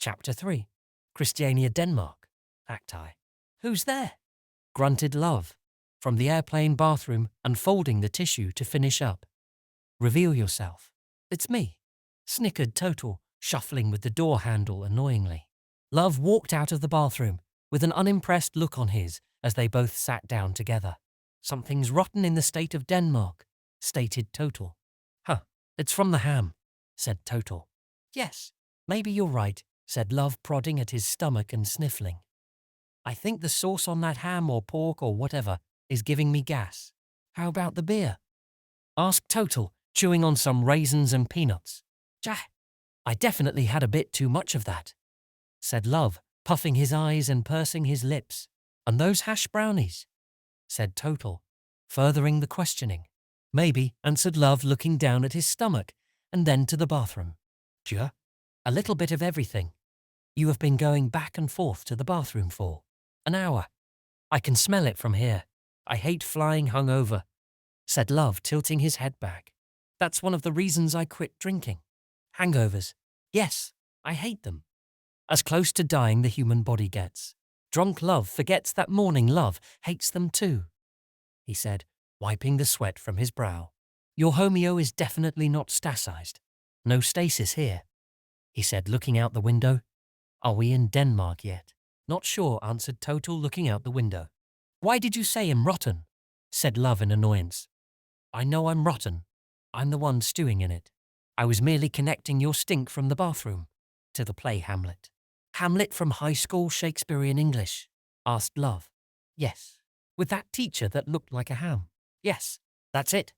Chapter 3. Christiania Denmark. Act I. Who's there? Grunted Love, from the airplane bathroom, unfolding the tissue to finish up. Reveal yourself. It's me. Snickered Total, shuffling with the door handle annoyingly. Love walked out of the bathroom, with an unimpressed look on his as they both sat down together. Something's rotten in the state of Denmark, stated Total. Huh, it's from the ham, said Total. Yes, maybe you're right, said Love, prodding at his stomach and sniffling. I think the sauce on that ham or pork or whatever is giving me gas. How about the beer? Asked Total, chewing on some raisins and peanuts. Jah, I definitely had a bit too much of that, said Love, puffing his eyes and pursing his lips. And those hash brownies? Said Total, furthering the questioning. Maybe, answered Love, looking down at his stomach and then to the bathroom. Jah, a little bit of everything. You have been going back and forth to the bathroom for an hour. I can smell it from here. I hate flying hungover, said Love, tilting his head back. That's one of the reasons I quit drinking. Hangovers. Yes, I hate them. As close to dying the human body gets. Drunk Love forgets that morning Love hates them too, he said, wiping the sweat from his brow. Your homeo is definitely not stasized. No stasis here, he said, looking out the window. Are we in Denmark yet? Not sure, answered Total, looking out the window. Why did you say I'm rotten? Said Love in annoyance. I know I'm rotten. I'm the one stewing in it. I was merely connecting your stink from the bathroom to the play Hamlet. Hamlet from high school Shakespearean English? Asked Love. Yes. With that teacher that looked like a ham? Yes, that's it.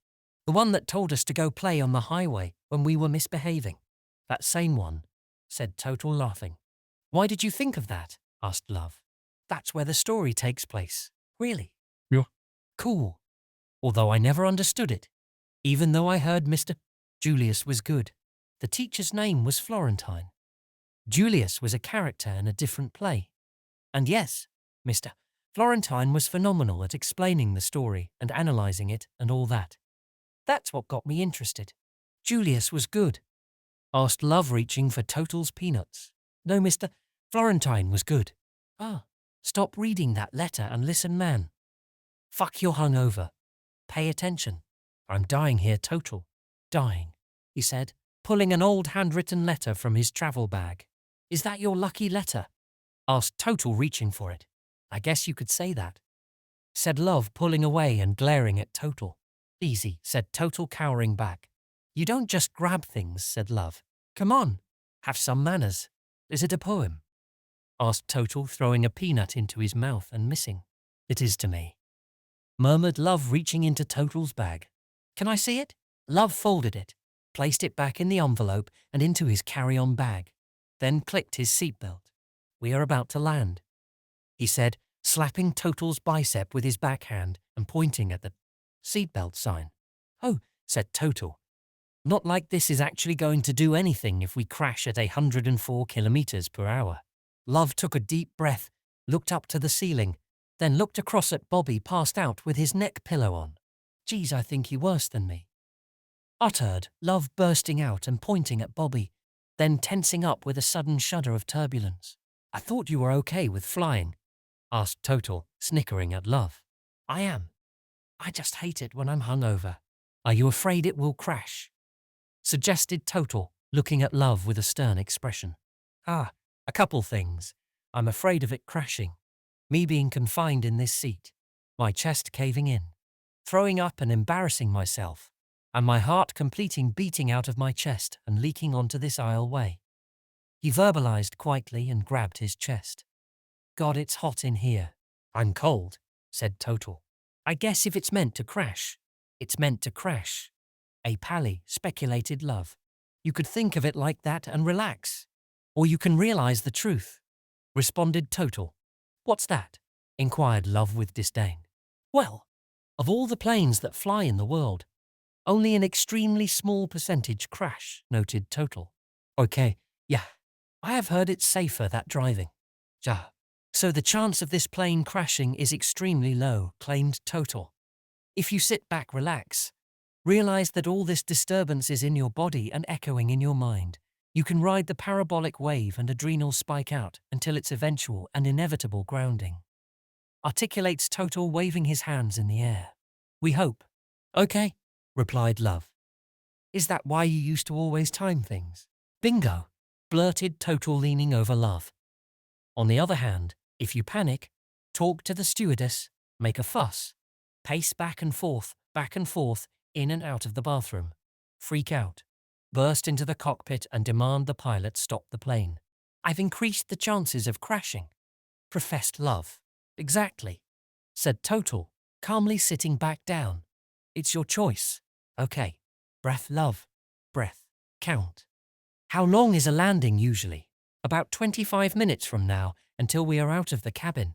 The one that told us to go play on the highway when we were misbehaving. That same one, said Total, laughing. Why did you think of that? Asked Love. That's where the story takes place. Really? Yeah. Cool. Although I never understood it. Even though I heard Mr. Julius was good. The teacher's name was Florentine. Julius was a character in a different play. And yes, Mr. Florentine was phenomenal at explaining the story and analysing it and all that. That's what got me interested. Julius was good. Asked Love, reaching for Total's peanuts. No, Mr. Florentine was good. Ah, stop reading that letter and listen, man. Fuck your hungover. Pay attention. I'm dying here, Total. Dying, he said, pulling an old handwritten letter from his travel bag. Is that your lucky letter? Asked Total, reaching for it. I guess you could say that, said Love, pulling away and glaring at Total. Easy, said Total, cowering back. You don't just grab things, said Love. Come on, have some manners. Is it a poem? Asked Total, throwing a peanut into his mouth and missing. It is to me, murmured Love, reaching into Total's bag. Can I see it? Love folded it, placed it back in the envelope and into his carry-on bag, then clicked his seatbelt. We are about to land, he said, slapping Total's bicep with his backhand and pointing at the seatbelt sign. Oh, said Total. Not like this is actually going to do anything if we crash at 104 kilometers per hour. Love took a deep breath, looked up to the ceiling, then looked across at Bobby, passed out with his neck pillow on. Geez, I think he worse than me, uttered Love, bursting out and pointing at Bobby, then tensing up with a sudden shudder of turbulence. I thought you were okay with flying, asked Total, snickering at Love. I am. I just hate it when I'm hungover. Are you afraid it will crash? Suggested Total, looking at Love with a stern expression. A couple things. I'm afraid of it crashing. Me being confined in this seat. My chest caving in. Throwing up and embarrassing myself. And my heart completing beating out of my chest and leaking onto this aisleway. He verbalized quietly and grabbed his chest. God, it's hot in here. I'm cold, said Total. I guess if it's meant to crash, it's meant to crash. A pally, speculated Love. You could think of it like that and relax. Or you can realize the truth, responded Total. What's that? Inquired Love with disdain. Well, of all the planes that fly in the world, only an extremely small percentage crash, noted Total. Okay, yeah, I have heard it's safer that driving. Ja. So the chance of this plane crashing is extremely low, claimed Total. If you sit back, relax, realize that all this disturbance is in your body and echoing in your mind. You can ride the parabolic wave and adrenal spike out until its eventual and inevitable grounding. Articulates Total, waving his hands in the air. We hope. Okay, replied Love. Is that why you used to always time things? Bingo, blurted Total, leaning over Love. On the other hand, if you panic, talk to the stewardess, make a fuss, pace back and forth, in and out of the bathroom, freak out, burst into the cockpit and demand the pilot stop the plane. I've increased the chances of crashing, professed Love. Exactly, said Total, calmly sitting back down. It's your choice. Okay. Breath, Love. Breath. Count. How long is a landing usually? About 25 minutes from now until we are out of the cabin,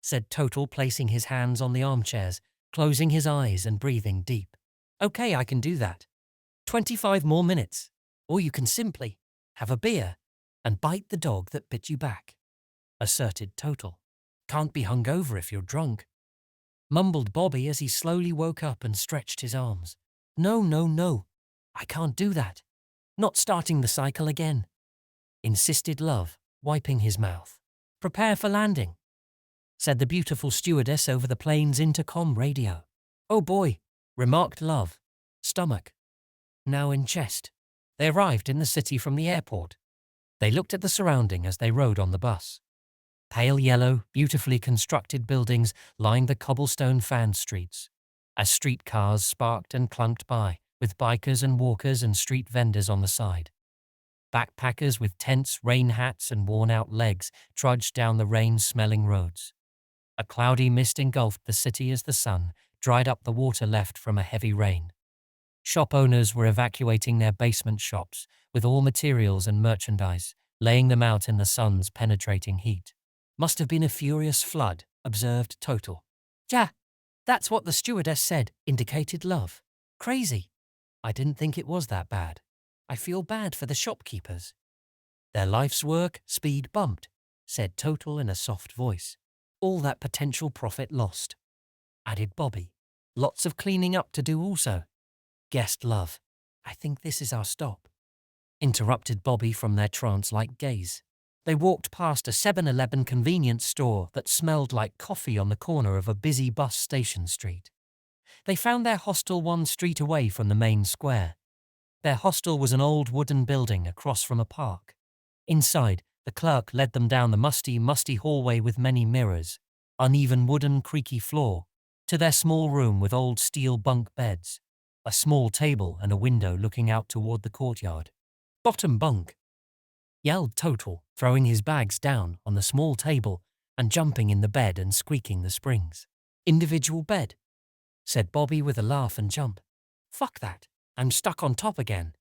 said Total, placing his hands on the armchairs, closing his eyes and breathing deep. Okay, I can do that. 25 more minutes. Or you can simply have a beer and bite the dog that bit you back, asserted Total. Can't be hungover if you're drunk, mumbled Bobby as he slowly woke up and stretched his arms. No. I can't do that. Not starting the cycle again, insisted Love, wiping his mouth. Prepare for landing, said the beautiful stewardess over the plane's intercom radio. Oh boy, remarked Love. Stomach. Now in chest. They arrived in the city from the airport. They looked at the surrounding as they rode on the bus. Pale yellow, beautifully constructed buildings lined the cobblestone fan streets, as streetcars sparked and clunked by, with bikers and walkers and street vendors on the side. Backpackers with tents, rain hats, and worn-out legs trudged down the rain-smelling roads. A cloudy mist engulfed the city as the sun dried up the water left from a heavy rain. Shop owners were evacuating their basement shops with all materials and merchandise, laying them out in the sun's penetrating heat. Must have been a furious flood, observed Total. Ja, that's what the stewardess said, indicated Love. Crazy. I didn't think it was that bad. I feel bad for the shopkeepers. Their life's work, speed bumped, said Total in a soft voice. All that potential profit lost, added Bobby. Lots of cleaning up to do also, guessed Love. I think this is our stop, interrupted Bobby from their trance-like gaze. They walked past a 7-Eleven convenience store that smelled like coffee on the corner of a busy bus station street. They found their hostel one street away from the main square. Their hostel was an old wooden building across from a park. Inside, the clerk led them down the musty hallway with many mirrors, uneven wooden creaky floor, to their small room with old steel bunk beds, a small table and a window looking out toward the courtyard. Bottom bunk, yelled Total, throwing his bags down on the small table and jumping in the bed and squeaking the springs. Individual bed, said Bobby with a laugh and jump. Fuck that, I'm stuck on top again,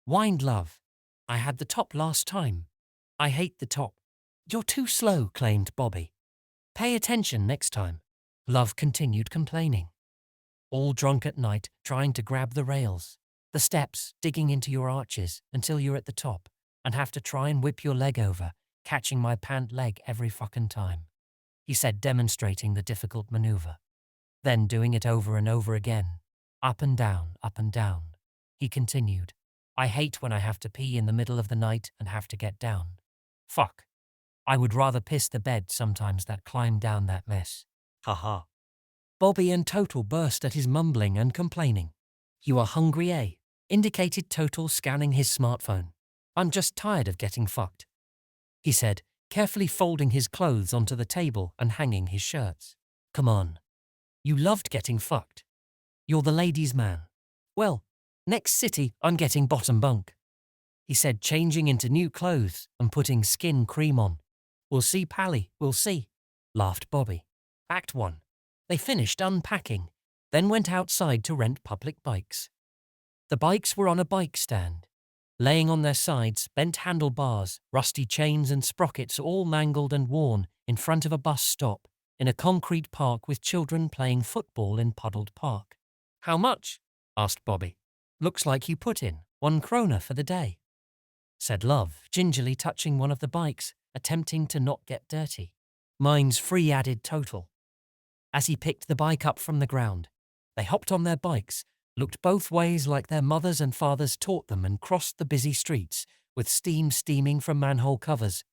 whined Love. I had the top last time. I hate the top. You're too slow, claimed Bobby. Pay attention next time, Love continued complaining. All drunk at night, trying to grab the rails, the steps, digging into your arches until you're at the top, and have to try and whip your leg over, catching my pant leg every fucking time, he said, demonstrating the difficult maneuver. Then doing it over and over again, up and down, he continued. I hate when I have to pee in the middle of the night and have to get down. Fuck. I would rather piss the bed sometimes than climb down that mess. Haha. Bobby and Total burst at his mumbling and complaining. You are hungry, eh? Indicated Total, scanning his smartphone. I'm just tired of getting fucked, he said, carefully folding his clothes onto the table and hanging his shirts. Come on. You loved getting fucked. You're the ladies' man. Well, next city, I'm getting bottom bunk, he said, changing into new clothes and putting skin cream on. We'll see, Pally, we'll see, laughed Bobby. Act 1. They finished unpacking, then went outside to rent public bikes. The bikes were on a bike stand, laying on their sides, bent handlebars, rusty chains and sprockets all mangled and worn in front of a bus stop in a concrete park with children playing football in puddled park. How much? Asked Bobby. Looks like you put in 1 krona for the day, said Love, gingerly touching one of the bikes, attempting to not get dirty. Mine's free, added Total. As he picked the bike up from the ground, they hopped on their bikes, looked both ways like their mothers and fathers taught them, and crossed the busy streets with steam steaming from manhole covers.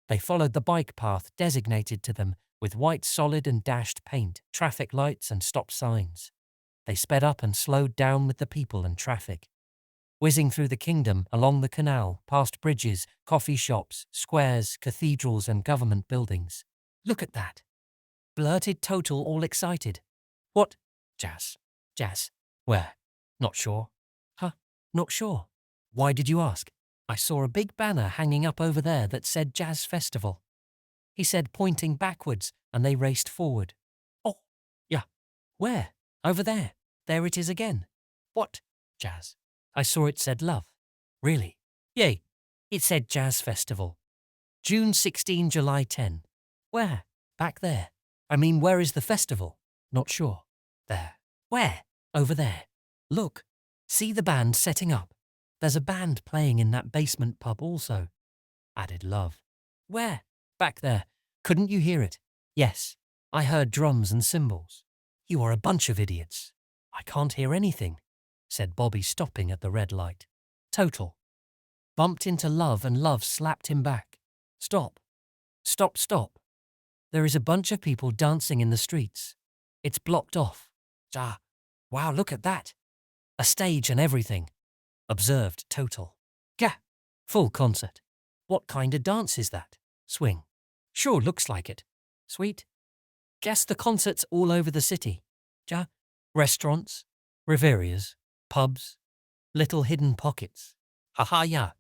They followed the bike path designated to them with white solid and dashed paint, traffic lights and stop signs. They sped up and slowed down with the people and traffic. Whizzing through the kingdom, along the canal, past bridges, coffee shops, squares, cathedrals and government buildings. "Look at that," blurted Total, all excited. "What?" "Jazz." "Jazz? Where?" "Not sure." "Huh? Not sure? Why did you ask?" "I saw a big banner hanging up over there that said Jazz Festival," he said, pointing backwards, and they raced forward. "Oh, yeah. Where?" "Over there. There it is again." "What?" "Jazz. I saw it said Love." "Really?" "Yay. It said Jazz Festival. June 16, July 10. "Where?" "Back there." "I mean, where is the festival?" "Not sure." "There." "Where?" "Over there. Look. See the band setting up. There's a band playing in that basement pub also," added Love. "Where?" "Back there. Couldn't you hear it?" "Yes. I heard drums and cymbals." "You are a bunch of idiots." "I can't hear anything," said Bobby, stopping at the red light. Total bumped into Love and Love slapped him back. "Stop. Stop, stop. There is a bunch of people dancing in the streets. It's blocked off." "Ah, wow, look at that. A stage and everything," observed Total. "Gah, full concert. What kind of dance is that?" "Swing." "Sure looks like it." "Sweet. Guess the concerts all over the city." "Ja, restaurants, Riverias, pubs, little hidden pockets." "Haha, yeah.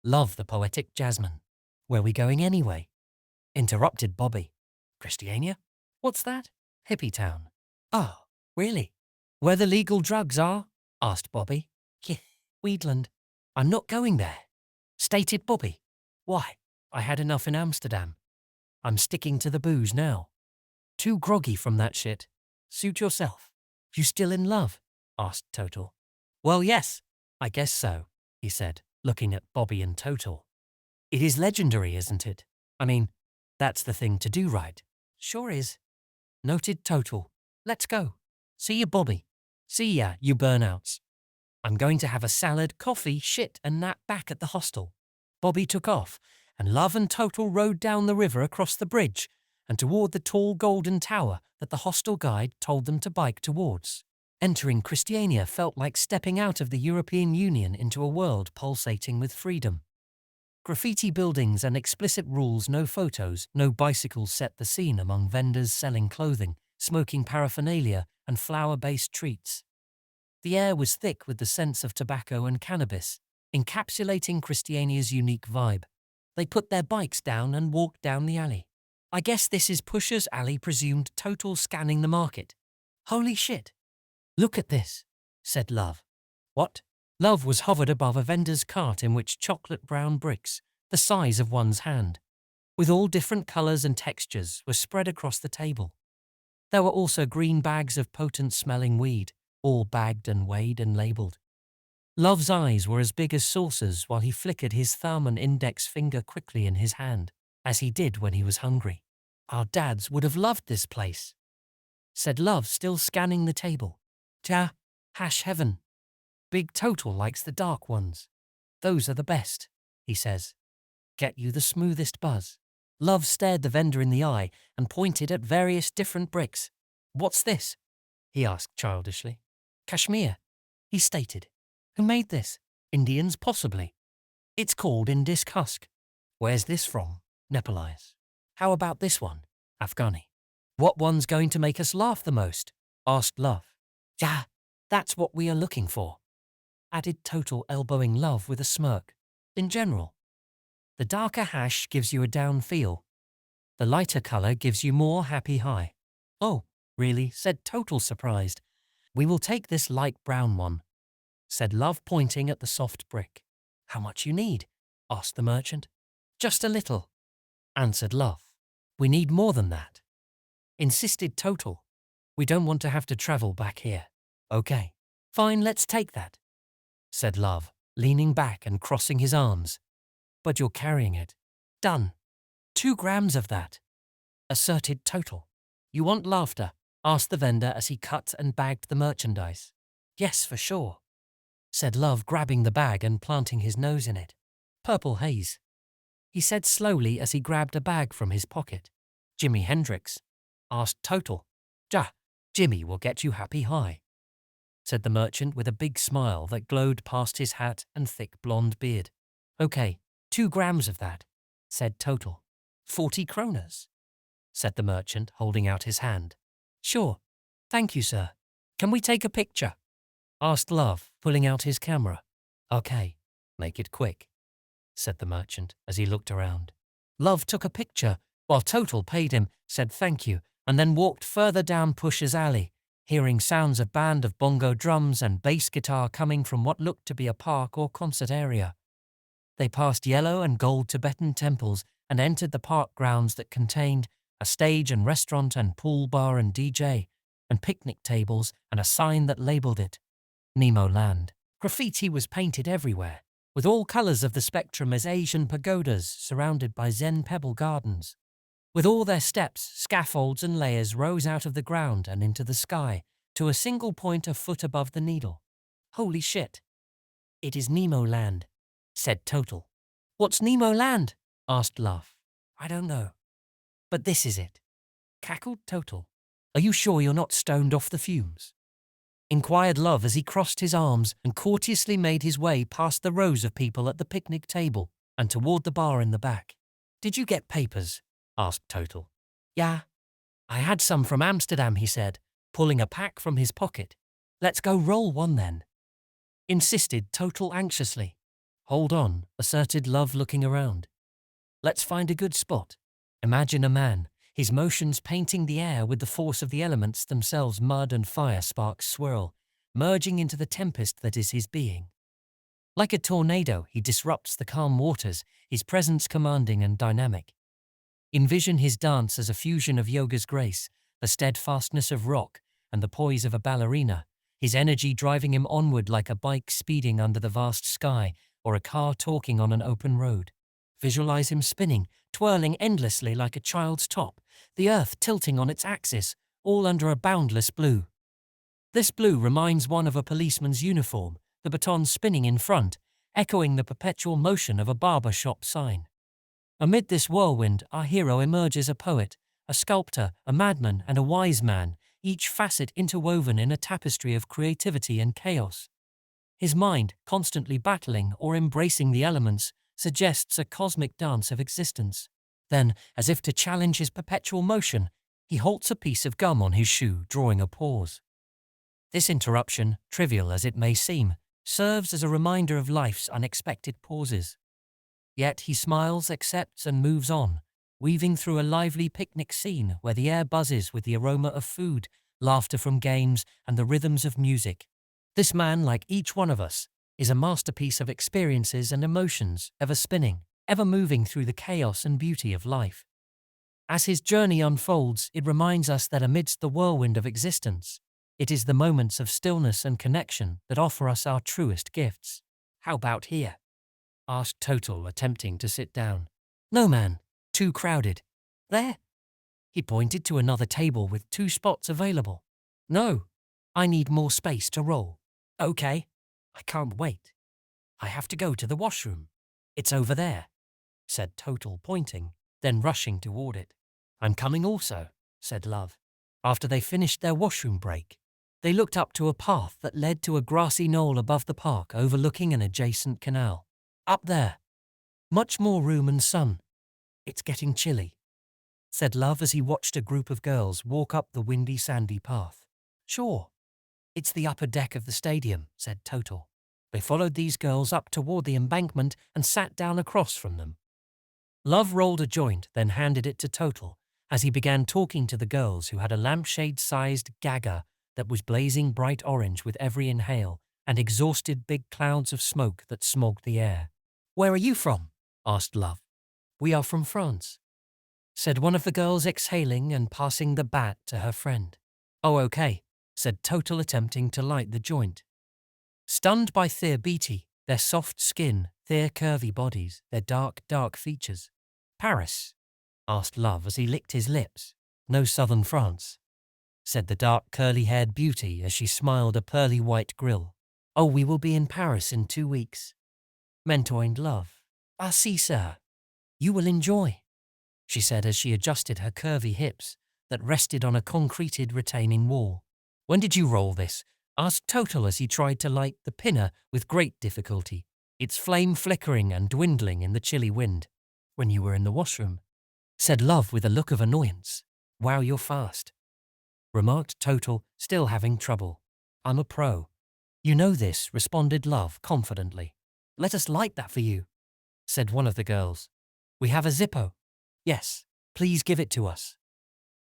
Love the poetic jasmine." "Where we going anyway?" interrupted Bobby. "Christiania? What's that?" "Hippie town." "Oh, really? Where the legal drugs are?" asked Bobby. "Yeah, Weedland." "I'm not going there," stated Bobby. "Why?" "I had enough in Amsterdam. I'm sticking to the booze now. Too groggy from that shit." "Suit yourself." "You still in love?" asked Total. "Well, yes, I guess so," he said, looking at Bobby and Total. "It is legendary, isn't it? I mean, that's the thing to do, right?" "Sure is," noted Total. "Let's go." "See ya, Bobby." "See ya, you burnouts. I'm going to have a salad, coffee, shit, and nap back at the hostel." Bobby took off, and Love and Total rode down the river across the bridge and toward the tall golden tower that the hostel guide told them to bike towards. Entering Christiania felt like stepping out of the European Union into a world pulsating with freedom. Graffiti buildings and explicit rules, no photos, no bicycles set the scene among vendors selling clothing, smoking paraphernalia, and flower-based treats. The air was thick with the sense of tobacco and cannabis, encapsulating Christiania's unique vibe. They put their bikes down and walked down the alley. "I guess this is Pusher's Alley," presumed Total, scanning the market. "Holy shit. Look at this," said Love. "What?" Love was hovered above a vendor's cart in which chocolate brown bricks, the size of one's hand, with all different colors and textures, were spread across the table. There were also green bags of potent-smelling weed, all bagged and weighed and labeled. Love's eyes were as big as saucers while he flickered his thumb and index finger quickly in his hand, as he did when he was hungry. "Our dads would have loved this place," said Love, still scanning the table. "Ja, hash heaven. Big Total likes the dark ones. Those are the best," he says. "Get you the smoothest buzz." Love stared the vendor in the eye and pointed at various different bricks. "What's this?" he asked childishly. "Kashmir," he stated. "Who made this? Indians, possibly. It's called indisk husk." "Where's this from?" "Nepalese." "How about this one?" "Afghani." "What one's going to make us laugh the most?" asked Love. "Yeah, that's what we are looking for," added Total, elbowing Love with a smirk. "In general, the darker hash gives you a down feel. The lighter color gives you more happy high." "Oh, really?" said Total, surprised. "We will take this light brown one," said Love, pointing at the soft brick. "How much you need?" asked the merchant. "Just a little," answered Love. "We need more than that," insisted Total. "We don't want to have to travel back here." "Okay, fine, let's take that," said Love, leaning back and crossing his arms. "But you're carrying it." "Done. 2 grams of that," asserted Total. "You want laughter?" asked the vendor as he cut and bagged the merchandise. "Yes, for sure," said Love, grabbing the bag and planting his nose in it. Purple haze, he said slowly as he grabbed a bag from his pocket. Jimi Hendrix, asked Total. Jimmy will get you happy high, said the merchant with a big smile that glowed past his hat and thick blonde beard. Okay, 2 grams of that, said Total. 40 kroners, said the merchant, holding out his hand. Sure, thank you, sir. Can we take a picture? Asked Luv, pulling out his camera. Okay, make it quick, said the merchant as he looked around. Luv took a picture while Total paid him, said thank you, and then walked further down Push's alley, hearing sounds of band of bongo drums and bass guitar coming from what looked to be a park or concert area. They passed yellow and gold Tibetan temples and entered the park grounds that contained a stage and restaurant and pool bar and DJ, and picnic tables and a sign that labeled it Nemo Land. Graffiti was painted everywhere, with all colors of the spectrum as Asian pagodas surrounded by Zen pebble gardens. With all their steps, scaffolds and layers rose out of the ground and into the sky to a single point a foot above the needle. Holy shit. It is Nemo Land, said Total. What's Nemo Land? Asked Luv. I don't know. But this is it, cackled Total. Are you sure you're not stoned off the fumes? Inquired Luv as he crossed his arms and courteously made his way past the rows of people at the picnic table and toward the bar in the back. Did you get papers? Asked Total. Yeah. I had some from Amsterdam, he said, pulling a pack from his pocket. Let's go roll one then, insisted Total anxiously. Hold on, asserted Luv, looking around. Let's find a good spot. Imagine a man, his motions painting the air with the force of the elements themselves. Mud and fire sparks swirl, merging into the tempest that is his being. Like a tornado, he disrupts the calm waters, his presence commanding and dynamic. Envision his dance as a fusion of yoga's grace, the steadfastness of rock, and the poise of a ballerina, his energy driving him onward like a bike speeding under the vast sky or a car talking on an open road. Visualize him spinning, twirling endlessly like a child's top, the earth tilting on its axis, all under a boundless blue. This blue reminds one of a policeman's uniform, the baton spinning in front, echoing the perpetual motion of a barber shop sign. Amid this whirlwind, our hero emerges a poet, a sculptor, a madman, and a wise man, each facet interwoven in a tapestry of creativity and chaos. His mind, constantly battling or embracing the elements, suggests a cosmic dance of existence. Then, as if to challenge his perpetual motion, he halts a piece of gum on his shoe, drawing a pause. This interruption, trivial as it may seem, serves as a reminder of life's unexpected pauses. Yet he smiles, accepts, and moves on, weaving through a lively picnic scene where the air buzzes with the aroma of food, laughter from games, and the rhythms of music. This man, like each one of us, is a masterpiece of experiences and emotions, ever spinning, ever moving through the chaos and beauty of life. As his journey unfolds, it reminds us that amidst the whirlwind of existence, it is the moments of stillness and connection that offer us our truest gifts. How about here? Asked Total, attempting to sit down. No, man, too crowded. There? He pointed to another table with 2 spots available. No, I need more space to roll. Okay, I can't wait. I have to go to the washroom. It's over there, said Total, pointing, then rushing toward it. I'm coming also, said Luv. After they finished their washroom break, they looked up to a path that led to a grassy knoll above the park overlooking an adjacent canal. Up there. Much more room and sun. It's getting chilly, said Luv as he watched a group of girls walk up the windy sandy path. Sure. It's the upper deck of the stadium, said Total. They followed these girls up toward the embankment and sat down across from them. Luv rolled a joint, then handed it to Total as he began talking to the girls who had a lampshade-sized gagger that was blazing bright orange with every inhale and exhausted big clouds of smoke that smogged the air. Where are you from? Asked Luv. We are from France, said one of the girls, exhaling and passing the bat to her friend. Oh, okay, said Total, attempting to light the joint. Stunned by their beauty, their soft skin, their curvy bodies, their dark features. Paris? Asked Luv as he licked his lips. No, southern France, said the dark curly-haired beauty as she smiled a pearly white grill. Oh, we will be in Paris in 2 weeks, mentored Luv. "Ah, see, sir, you will enjoy," she said as she adjusted her curvy hips that rested on a concreted retaining wall. "When did you roll this?" asked Total as he tried to light the pinner with great difficulty, its flame flickering and dwindling in the chilly wind. "When you were in the washroom," said Love with a look of annoyance. "Wow, you're fast," remarked Total, still having trouble. "I'm a pro." "You know this," responded Love confidently. "Let us light that for you," said one of the girls. "We have a Zippo." "Yes, please give it to us."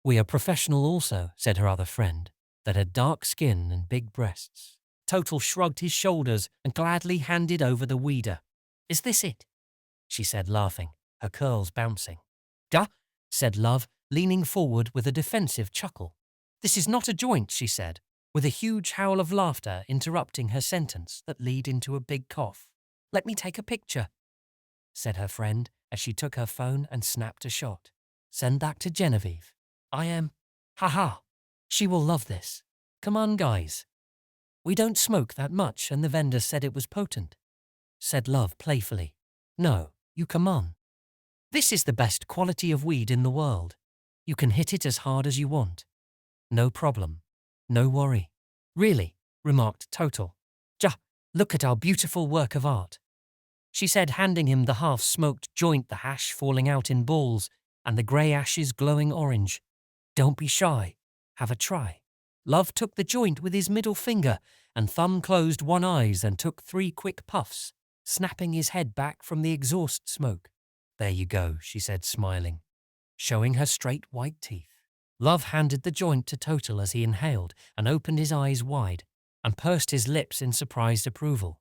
"We are professional also," said her other friend, that had dark skin and big breasts. Total shrugged his shoulders and gladly handed over the weeder. "Is this it?" she said, laughing, her curls bouncing. "Duh," said Love, leaning forward with a defensive chuckle. "This is not a joint," she said, with a huge howl of laughter interrupting her sentence that led into a big cough. "Let me take a picture," said her friend as she took her phone and snapped a shot. "Send that to Genevieve. I am. Ha. She will love this. Come on, guys. We don't smoke that much and the vendor said it was potent," said Love playfully. "No, you come on. This is the best quality of weed in the world. You can hit it as hard as you want. No problem. No worry." "Really," remarked Total. "Jah, look at our beautiful work of art," she said, handing him the half-smoked joint, the hash falling out in balls and the grey ashes glowing orange. "Don't be shy. Have a try." Love took the joint with his middle finger and thumb closed one eyes and took 3 quick puffs, snapping his head back from the exhaust smoke. "There you go," she said, smiling, showing her straight white teeth. Love handed the joint to Total as he inhaled and opened his eyes wide and pursed his lips in surprised approval.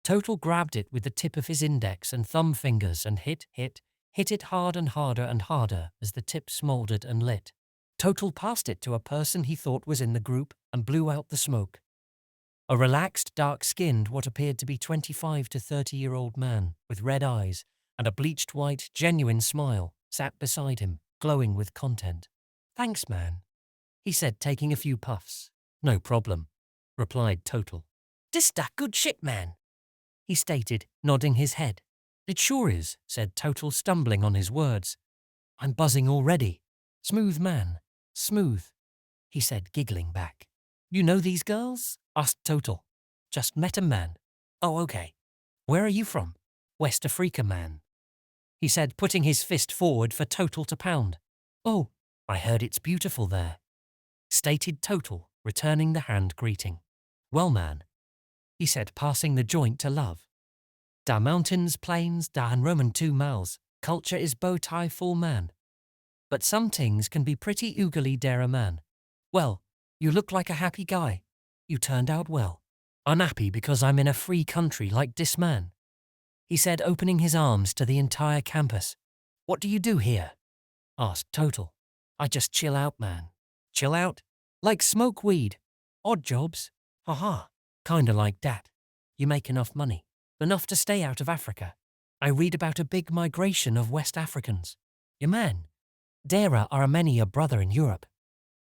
Total grabbed it with the tip of his index and thumb fingers and hit it hard and harder and harder as the tip smoldered and lit. Total passed it to a person he thought was in the group and blew out the smoke. A relaxed, dark-skinned, what appeared to be 25 to 30-year-old man with red eyes and a bleached white, genuine smile sat beside him, glowing with content. "Thanks, man," he said, taking a few puffs. "No problem," replied Total. "Dis da good shit, man," he stated, nodding his head. "It sure is," said Total, stumbling on his words. "I'm buzzing already. Smooth, man. Smooth," he said, giggling back. "You know these girls?" asked Total. "Just met 'em, man." "Oh, okay. Where are you from?" "West Africa, man," he said, putting his fist forward for Total to pound. "Oh, I heard it's beautiful there," stated Total, returning the hand greeting. "Well, man," he said, passing the joint to Love. "Da mountains, plains, da and Roman 2 miles. Culture is bow tie full, man. But some things can be pretty oogly dare a man. Well, you look like a happy guy. You turned out well. Unhappy because I'm in a free country like this man," he said, opening his arms to the entire campus. "What do you do here?" asked Total. "I just chill out, man." "Chill out? Like smoke weed? Odd jobs? Haha, kinda like dat. You make enough money. Enough to stay out of Africa. I read about a big migration of West Africans. Yeah, man. Dara are a many a brother in Europe.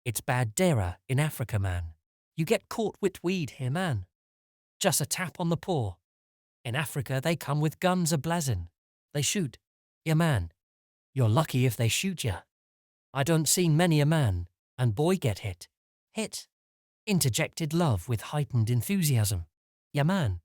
It's bad Dara in Africa, man. You get caught with weed here, man. Just a tap on the paw. In Africa, they come with guns a-blazin'. They shoot. Yeah, man. You're lucky if they shoot ya. I don't seen many a man, and boy get hit. Hit," interjected Love with heightened enthusiasm. "Yeah, man.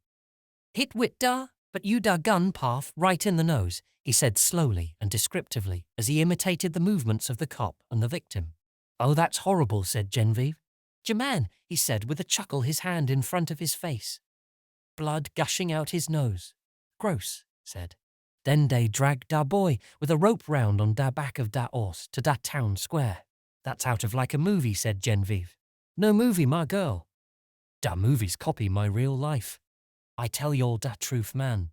Hit wit da, but you da gun path right in the nose," he said slowly and descriptively as he imitated the movements of the cop and the victim. "Oh, that's horrible," said Genevieve. "Jaman," he said with a chuckle, his hand in front of his face. Blood gushing out his nose. "Gross," said. "Then they dragged da boy with a rope round on da back of da horse to da town square." "That's out of like a movie," said Genevieve. "No movie, my girl. Da movies copy my real life. I tell y'all da truth, man,"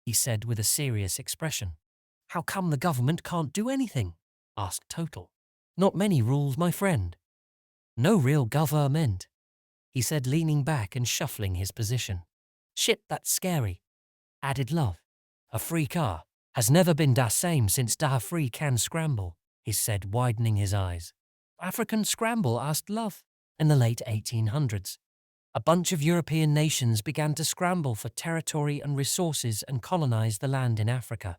he said with a serious expression. "How come the government can't do anything?" asked Total. "Not many rules, my friend. No real government," he said, leaning back and shuffling his position. "Shit, that's scary," added Love. "A free car has never been da same since da free can scramble," he said, widening his eyes. "African scramble?" asked Love. "In the late 1800s. A bunch of European nations began to scramble for territory and resources and colonize the land in Africa.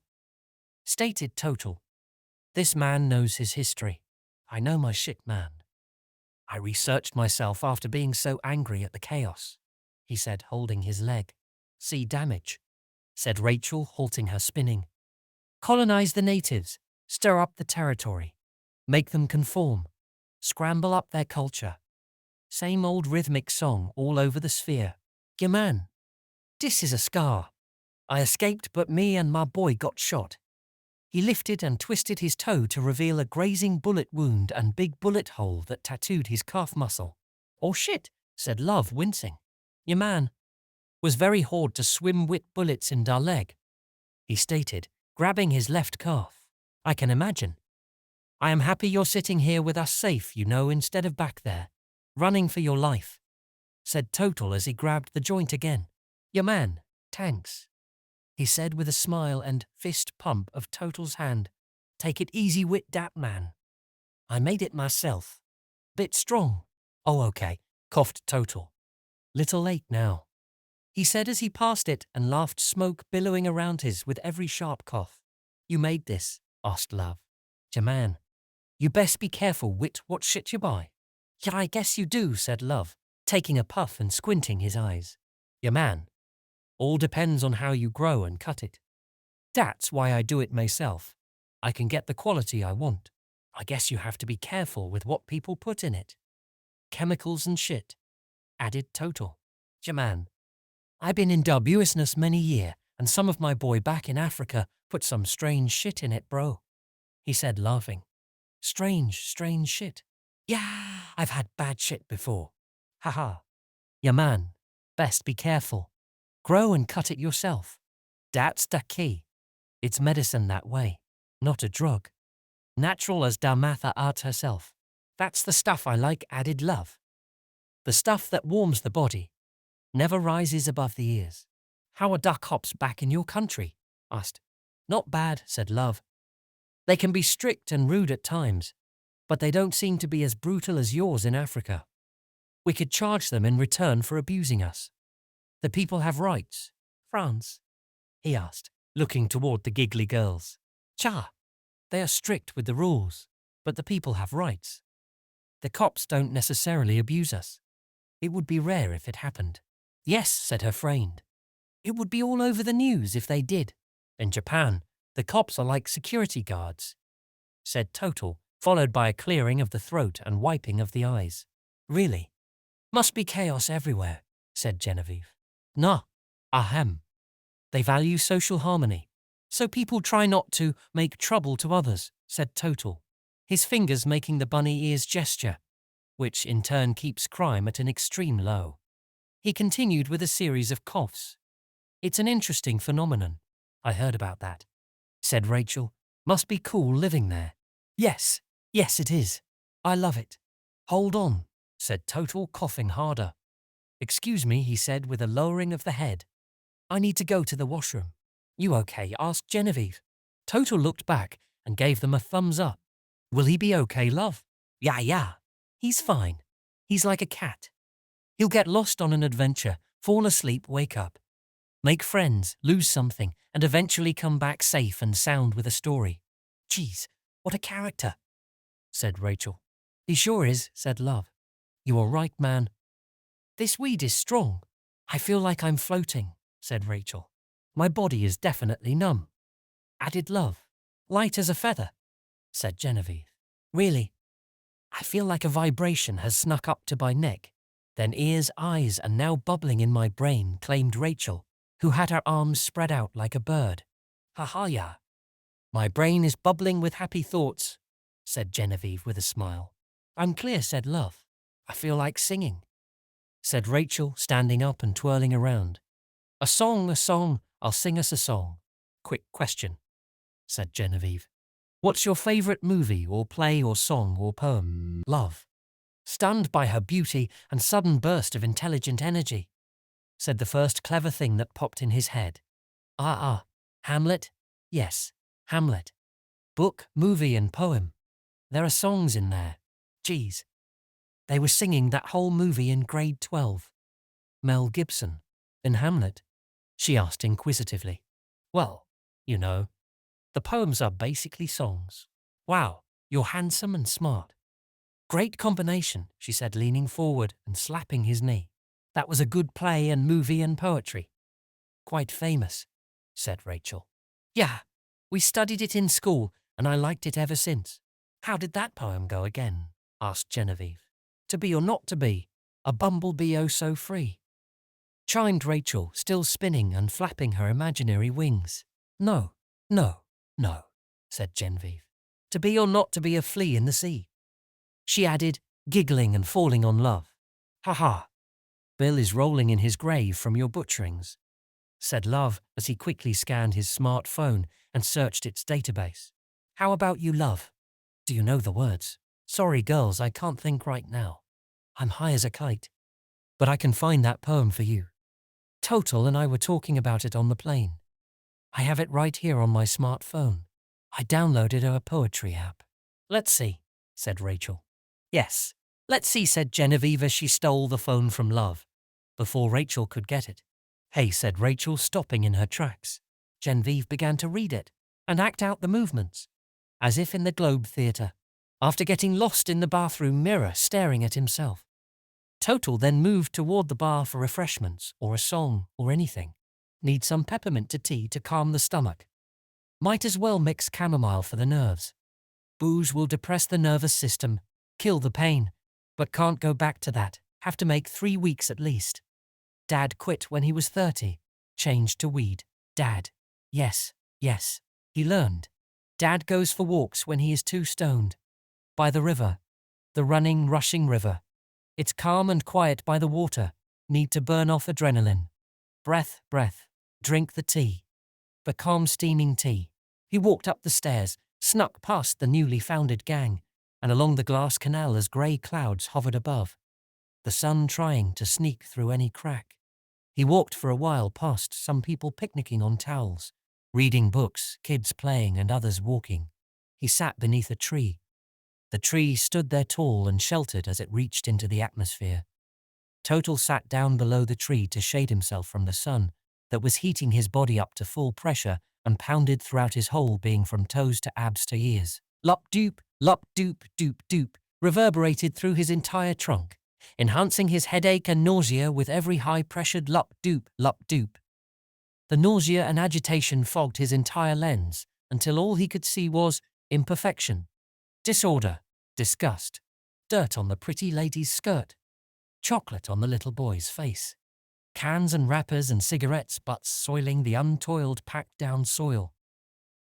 Stated Total. This man knows his history. I know my shit, man. I researched myself after being so angry at the chaos, he said, holding his leg. See damage, said Rachel, halting her spinning. Colonize the natives, stir up the territory, make them conform, scramble up their culture. Same old rhythmic song all over the sphere. Yeah, man, this is a scar. I escaped, but me and my boy got shot. He lifted and twisted his toe to reveal a grazing bullet wound and big bullet hole that tattooed his calf muscle. Oh shit, said Luv, wincing. Your man was very hard to swim with bullets in da leg, he stated, grabbing his left calf. I can imagine. I am happy you're sitting here with us safe, you know, instead of back there, running for your life, said Total as he grabbed the joint again. Your man, thanks, he said with a smile and fist pump of Total's hand. Take it easy wit dat, man. I made it myself. Bit strong. Oh, okay, coughed Total. Little late now, he said as he passed it and laughed, smoke billowing around his with every sharp cough. You made this, asked Luv. Ja man, you best be careful wit what shit you buy. Yeah, I guess you do, said Luv, taking a puff and squinting his eyes. Ja man, all depends on how you grow and cut it. That's why I do it myself. I can get the quality I want. I guess you have to be careful with what people put in it. Chemicals and shit, added Total. Ja man, I been in da business many year, and some of my boy back in Africa put some strange shit in it, bro, he said, laughing. Strange shit. Yeah, I've had bad shit before. Haha. Yeah man, best be careful. Grow and cut it yourself. That's the key. It's medicine that way, not a drug. Natural as da Matha art herself. That's the stuff I like, added Luv. The stuff that warms the body, never rises above the ears. How are duck hops back in your country? Asked. Not bad, said Luv. They can be strict and rude at times, but they don't seem to be as brutal as yours in Africa. We could charge them in return for abusing us. The people have rights. France? He asked, looking toward the giggly girls. Cha, they are strict with the rules, but the people have rights. The cops don't necessarily abuse us. It would be rare if it happened. Yes, said her friend. It would be all over the news if they did. In Japan, the cops are like security guards, said Total, followed by a clearing of the throat and wiping of the eyes. Really? Must be chaos everywhere, said Genevieve. Nah, ahem. They value social harmony, so people try not to make trouble to others, said Total, his fingers making the bunny ears gesture, which in turn keeps crime at an extreme low. He continued with a series of coughs. It's an interesting phenomenon. I heard about that, said Rachel. Must be cool living there. Yes, it is. I love it. Hold on, said Total, coughing harder. Excuse me, he said with a lowering of the head. I need to go to the washroom. You okay? Asked Genevieve. Total looked back and gave them a thumbs up. Will he be okay, love? Yeah. He's fine. He's like a cat. He'll get lost on an adventure, fall asleep, wake up, make friends, lose something, and eventually come back safe and sound with a story. Geez, what a character, said Rachel. He sure is, said Luv. You are right, man. This weed is strong. I feel like I'm floating, said Rachel. My body is definitely numb, added Luv. Light as a feather, said Genevieve. Really? I feel like a vibration has snuck up to my neck, then ears, eyes, and now bubbling in my brain, claimed Rachel, who had her arms spread out like a bird. Ha. My brain is bubbling with happy thoughts, said Genevieve with a smile. I'm clear, said Luv. I feel like singing, said Rachel, standing up and twirling around. A song, I'll sing us a song. Quick question, said Genevieve. What's your favorite movie or play or song or poem? Luv, stunned by her beauty and sudden burst of intelligent energy, said the first clever thing that popped in his head. Hamlet? Yes, Hamlet. Book, movie and poem. There are songs in there. Geez. They were singing that whole movie in grade 12. Mel Gibson, in Hamlet? She asked inquisitively. Well, you know, the poems are basically songs. Wow, you're handsome and smart. Great combination, she said, leaning forward and slapping his knee. That was a good play and movie and poetry. Quite famous, said Rachel. Yeah, we studied it in school and I liked it ever since. How did that poem go again? Asked Genevieve. To be or not to be, a bumblebee oh so free. Chimed Rachel, still spinning and flapping her imaginary wings. No, no, no, said Genevieve. To be or not to be a flea in the sea. She added, giggling and falling on love. Ha ha. Bill is rolling in his grave from your butcherings, said Love as he quickly scanned his smartphone and searched its database. How about you, Love? Do you know the words? Sorry, girls, I can't think right now. I'm high as a kite. But I can find that poem for you. Total and I were talking about it on the plane. I have it right here on my smartphone. I downloaded a poetry app. Let's see, said Rachel. Yes, let's see, said Genevieve as she stole the phone from Love, before Rachel could get it. Hey, said Rachel, stopping in her tracks. Genevieve began to read it and act out the movements, as if in the Globe Theatre, after getting lost in the bathroom mirror staring at himself. Total then moved toward the bar for refreshments or a song or anything. Need some peppermint to tea to calm the stomach. Might as well mix chamomile for the nerves. Booze will depress the nervous system, kill the pain, but can't go back to that. Have to make 3 weeks at least. Dad quit when he was 30, changed to weed. Dad. Yes, yes, he learned. Dad goes for walks when he is too stoned. By the river. The running, rushing river. It's calm and quiet by the water. Need to burn off adrenaline. Breath, breath. Drink the tea. The calm steaming tea. He walked up the stairs, snuck past the newly founded gang, and along the glass canal as grey clouds hovered above, the sun trying to sneak through any crack. He walked for a while past some people picnicking on towels, reading books, kids playing and others walking. He sat beneath a tree. The tree stood there tall and sheltered as it reached into the atmosphere. Total sat down below the tree to shade himself from the sun that was heating his body up to full pressure and pounded throughout his whole being from toes to abs to ears. Lup doop doop doop, reverberated through his entire trunk, enhancing his headache and nausea with every high-pressured lup doop. The nausea and agitation fogged his entire lens until all he could see was imperfection, disorder, disgust, dirt on the pretty lady's skirt, chocolate on the little boy's face, cans and wrappers and cigarettes butts soiling the untoiled packed-down soil.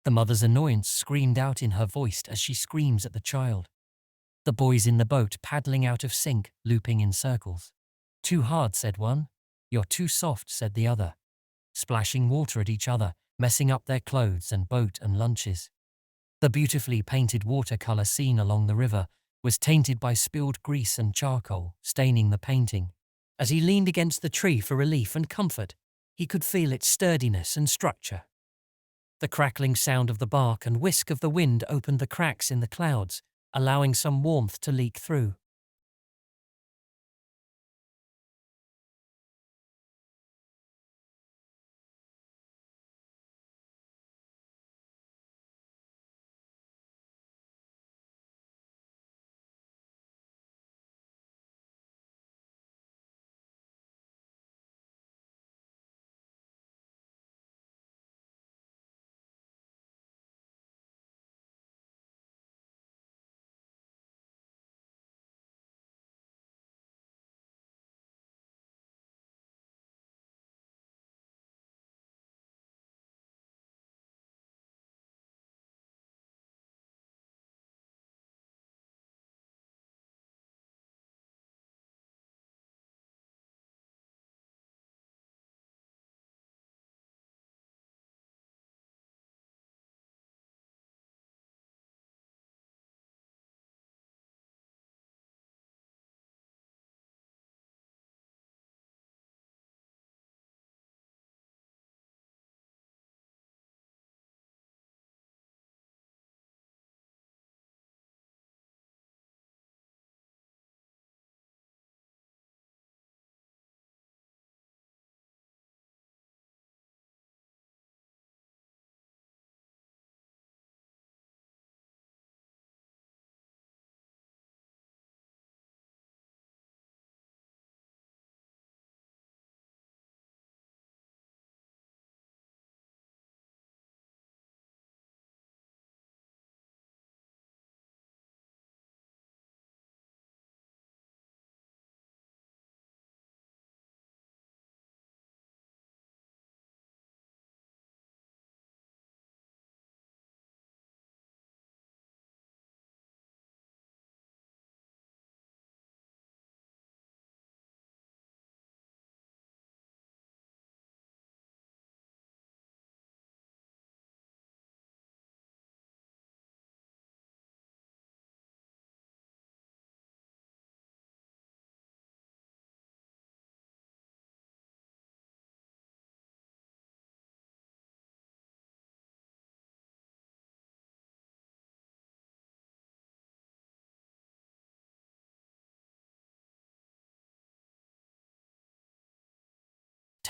The mother's annoyance screamed out in her voice as she screams at the child. The boys in the boat paddling out of sync, looping in circles. Too hard, said one. You're too soft, said the other. Splashing water at each other, messing up their clothes and boat and lunches. The beautifully painted watercolor scene along the river was tainted by spilled grease and charcoal, staining the painting. As he leaned against the tree for relief and comfort, he could feel its sturdiness and structure. The crackling sound of the bark and whisk of the wind opened the cracks in the clouds, allowing some warmth to leak through.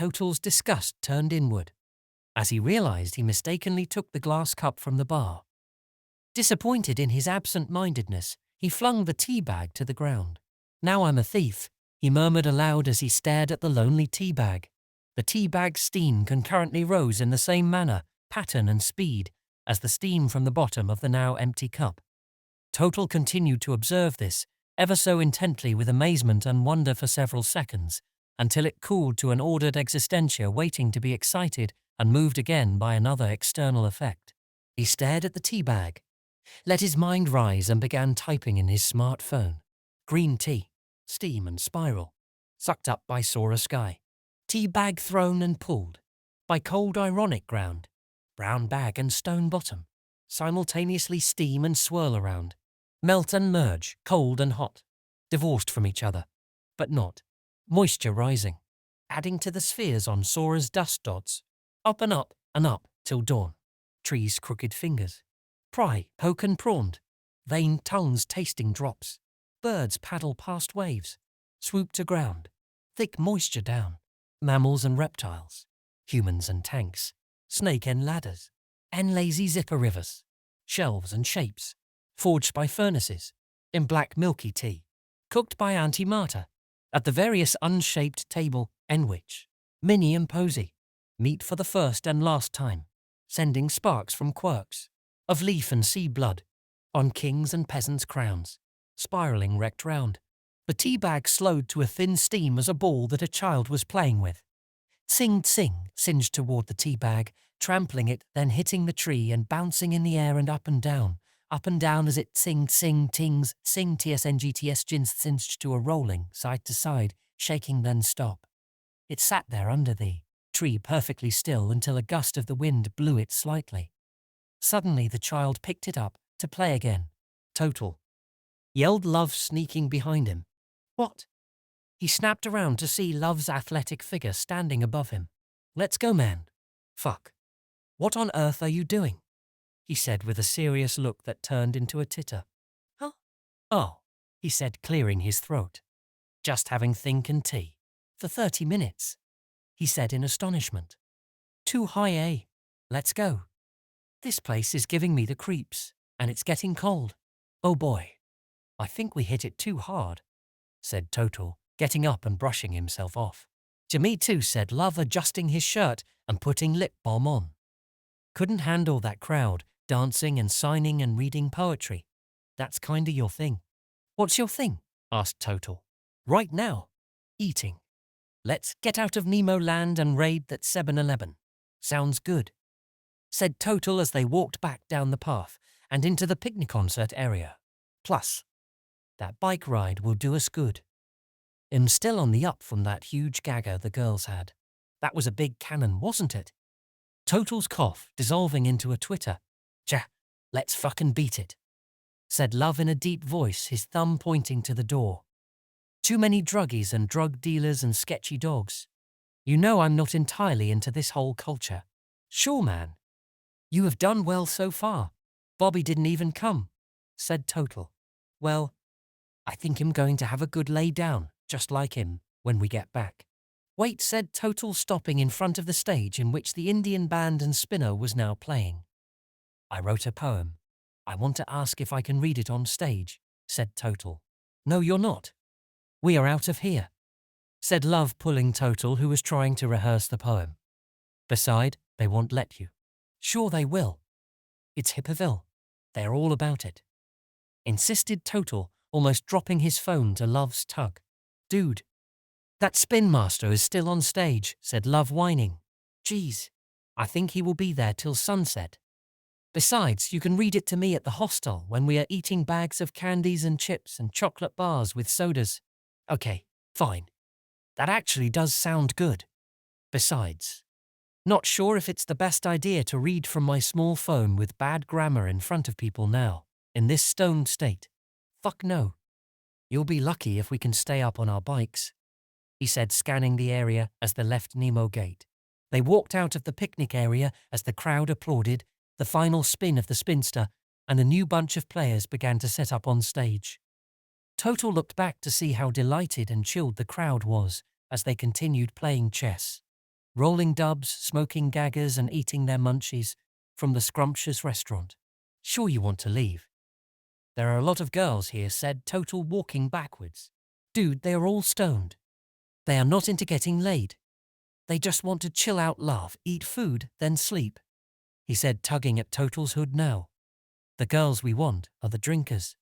Total's disgust turned inward, as he realized he mistakenly took the glass cup from the bar. Disappointed in his absent-mindedness, he flung the tea bag to the ground. "Now I'm a thief," he murmured aloud as he stared at the lonely tea bag. The tea bag's steam concurrently rose in the same manner, pattern and speed as the steam from the bottom of the now empty cup. Total continued to observe this, ever so intently with amazement and wonder for several seconds, until it cooled to an ordered existentia waiting to be excited and moved again by another external effect. He stared at the tea bag, let his mind rise and began typing in his smartphone. Green tea, steam and spiral, sucked up by Sora sky. Tea bag thrown and pulled, by cold ironic ground. Brown bag and stone bottom, simultaneously steam and swirl around. Melt and merge, cold and hot, divorced from each other, but not. Moisture rising, adding to the spheres on Sora's dust dots. Up and up till dawn. Trees' crooked fingers. Pry, poke and prawned. Veined tongues tasting drops. Birds paddle past waves. Swoop to ground. Thick moisture down. Mammals and reptiles. Humans and tanks. Snake and ladders. And lazy zipper rivers. Shelves and shapes. Forged by furnaces. In black milky tea. Cooked by antimatter. At the various unshaped table, Enwich. Minnie and Posy. Meet for the first and last time. Sending sparks from quirks. Of leaf and sea blood. On kings' and peasants' crowns. Spiralling wrecked round. The tea bag slowed to a thin steam as a ball that a child was playing with. Sing, singed toward the tea bag, trampling it, then hitting the tree and bouncing in the air and up and down as it tings, tsngts gins singed to a rolling, side to side, shaking then stop. It sat there under the tree perfectly still until a gust of the wind blew it slightly. Suddenly the child picked it up to play again. Total. Yelled Love sneaking behind him. What? He snapped around to see Love's athletic figure standing above him. Let's go, man. Fuck. What on earth are you doing? He said with a serious look that turned into a titter. Huh? Oh, he said, clearing his throat. Just having think and tea. For 30 minutes, he said in astonishment. Too high, eh? Let's go. This place is giving me the creeps, and it's getting cold. Oh boy, I think we hit it too hard, said Total, getting up and brushing himself off. To me too, said Love, adjusting his shirt and putting lip balm on. Couldn't handle that crowd, dancing and signing and reading poetry. That's kinda your thing. What's your thing? Asked Total. Right now, eating. Let's get out of Nemo land and raid that 7-Eleven. Sounds good, said Total as they walked back down the path and into the picnic concert area. Plus, that bike ride will do us good. I'm still on the up from that huge gagger the girls had. That was a big cannon, wasn't it? Total's cough dissolving into a twitter. Let's fucking beat it, said Love in a deep voice, his thumb pointing to the door. Too many druggies and drug dealers and sketchy dogs. You know I'm not entirely into this whole culture. Sure, man. You have done well so far. Bobby didn't even come, said Total. Well, I think I'm going to have a good lay down, just like him, when we get back. Wait, said Total, stopping in front of the stage in which the Indian band and spinner was now playing. I wrote a poem. I want to ask if I can read it on stage, said Total. No, you're not. We are out of here, said Love, pulling Total, who was trying to rehearse the poem. Beside, they won't let you. Sure they will. It's Hippaville. They're all about it, insisted Total, almost dropping his phone to Love's tug. Dude, that spin master is still on stage, said Love, whining. Geez, I think he will be there till sunset. Besides, you can read it to me at the hostel when we are eating bags of candies and chips and chocolate bars with sodas. Okay, fine. That actually does sound good. Besides, not sure if it's the best idea to read from my small phone with bad grammar in front of people now, in this stoned state. Fuck no. You'll be lucky if we can stay up on our bikes, he said, scanning the area as they left Nemo Gate. They walked out of the picnic area as the crowd applauded the final spin of the spinster, and a new bunch of players began to set up on stage. Total looked back to see how delighted and chilled the crowd was as they continued playing chess. rolling dubs, smoking gaggers and eating their munchies from the scrumptious restaurant. Sure you want to leave? There are a lot of girls here, said Total, walking backwards. Dude, they are all stoned. They are not into getting laid. They just want to chill out, laugh, eat food, then sleep, he said, tugging at Total's hood now. The girls we want are the drinkers.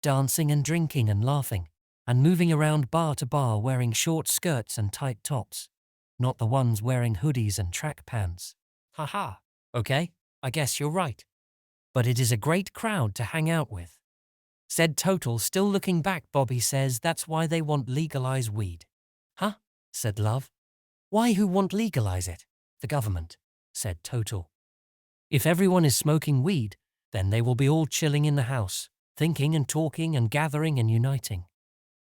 Dancing and drinking and laughing, and moving around bar to bar wearing short skirts and tight tops. Not the ones wearing hoodies and track pants. Haha. Okay, I guess you're right. But it is a great crowd to hang out with, said Total, still looking back. Bobby says that's why they want legalize weed. Huh? Said Luv. Why, who want legalize it? The government, said Total. If everyone is smoking weed, then they will be all chilling in the house, thinking and talking and gathering and uniting.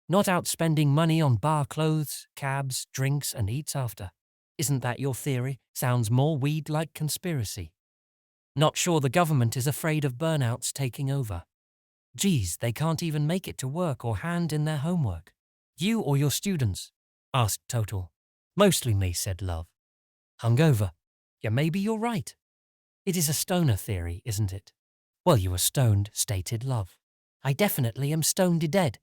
Not out spending money on bar clothes, cabs, drinks and eats after. Isn't that your theory? Sounds more weed-like conspiracy. Not sure the government is afraid of burnouts taking over. Geez, they can't even make it to work or hand in their homework. You or your students? Asked Total. Mostly me, said Luv. Hungover. Yeah, maybe you're right. It is a stoner theory, isn't it? Well, you are stoned, stated Luv. I definitely am stoned dead,